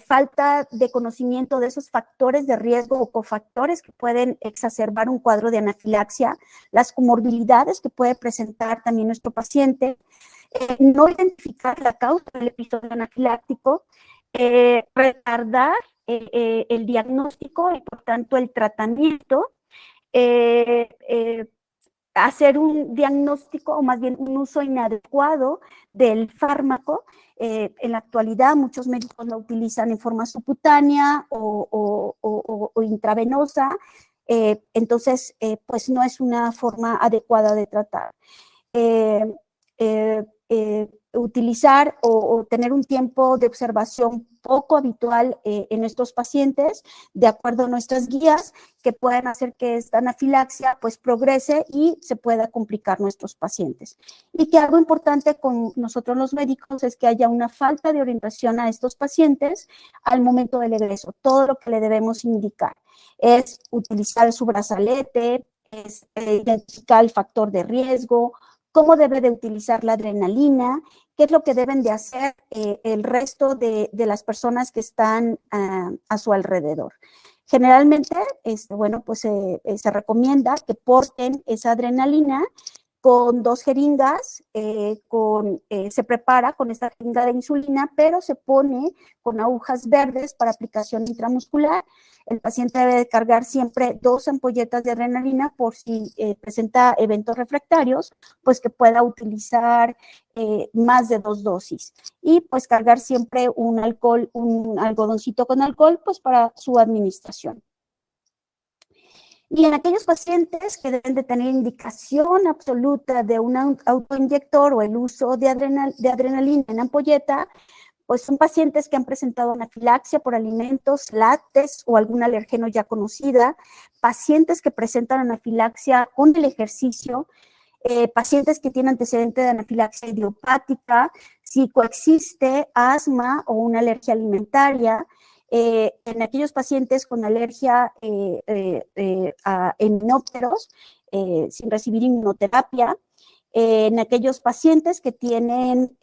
falta de conocimiento de esos factores de riesgo o cofactores que pueden exacerbar un cuadro de anafilaxia, las comorbilidades que puede presentar también nuestro paciente, no identificar la causa del episodio anafiláctico, retardar el diagnóstico y por tanto el tratamiento, hacer un diagnóstico o más bien un uso inadecuado del fármaco. En la actualidad muchos médicos lo utilizan en forma subcutánea o intravenosa, entonces pues no es una forma adecuada de tratar. Utilizar o tener un tiempo de observación poco habitual en estos pacientes, de acuerdo a nuestras guías, que pueden hacer que esta anafilaxia pues progrese y se pueda complicar nuestros pacientes. Y que algo importante con nosotros los médicos es que haya una falta de orientación a estos pacientes al momento del egreso. Todo lo que le debemos indicar es utilizar su brazalete, es identificar el factor de riesgo, cómo debe de utilizar la adrenalina, qué es lo que deben de hacer el resto de las personas que están a su alrededor. Generalmente, bueno, pues se recomienda que porten esa adrenalina con 2 jeringas, se prepara con esta jeringa de insulina, pero se pone con agujas verdes para aplicación intramuscular. El paciente debe de cargar siempre 2 ampolletas de adrenalina por si presenta eventos refractarios, pues que pueda utilizar más de 2 dosis. Y pues cargar siempre un algodoncito con alcohol, pues para su administración. Y en aquellos pacientes que deben de tener indicación absoluta de un autoinyector o el uso de adrenalina en ampolleta, pues son pacientes que han presentado anafilaxia por alimentos, lácteos o algún alergeno ya conocida, pacientes que presentan anafilaxia con el ejercicio, pacientes que tienen antecedente de anafilaxia idiopática, si coexiste asma o una alergia alimentaria, en aquellos pacientes con alergia a himenópteros sin recibir inmunoterapia, en aquellos pacientes que tienen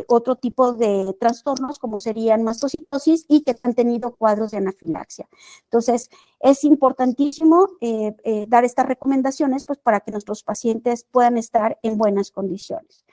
otro tipo de trastornos como serían mastocitosis y que han tenido cuadros de anafilaxia. Entonces, es importantísimo dar estas recomendaciones pues, para que nuestros pacientes puedan estar en buenas condiciones.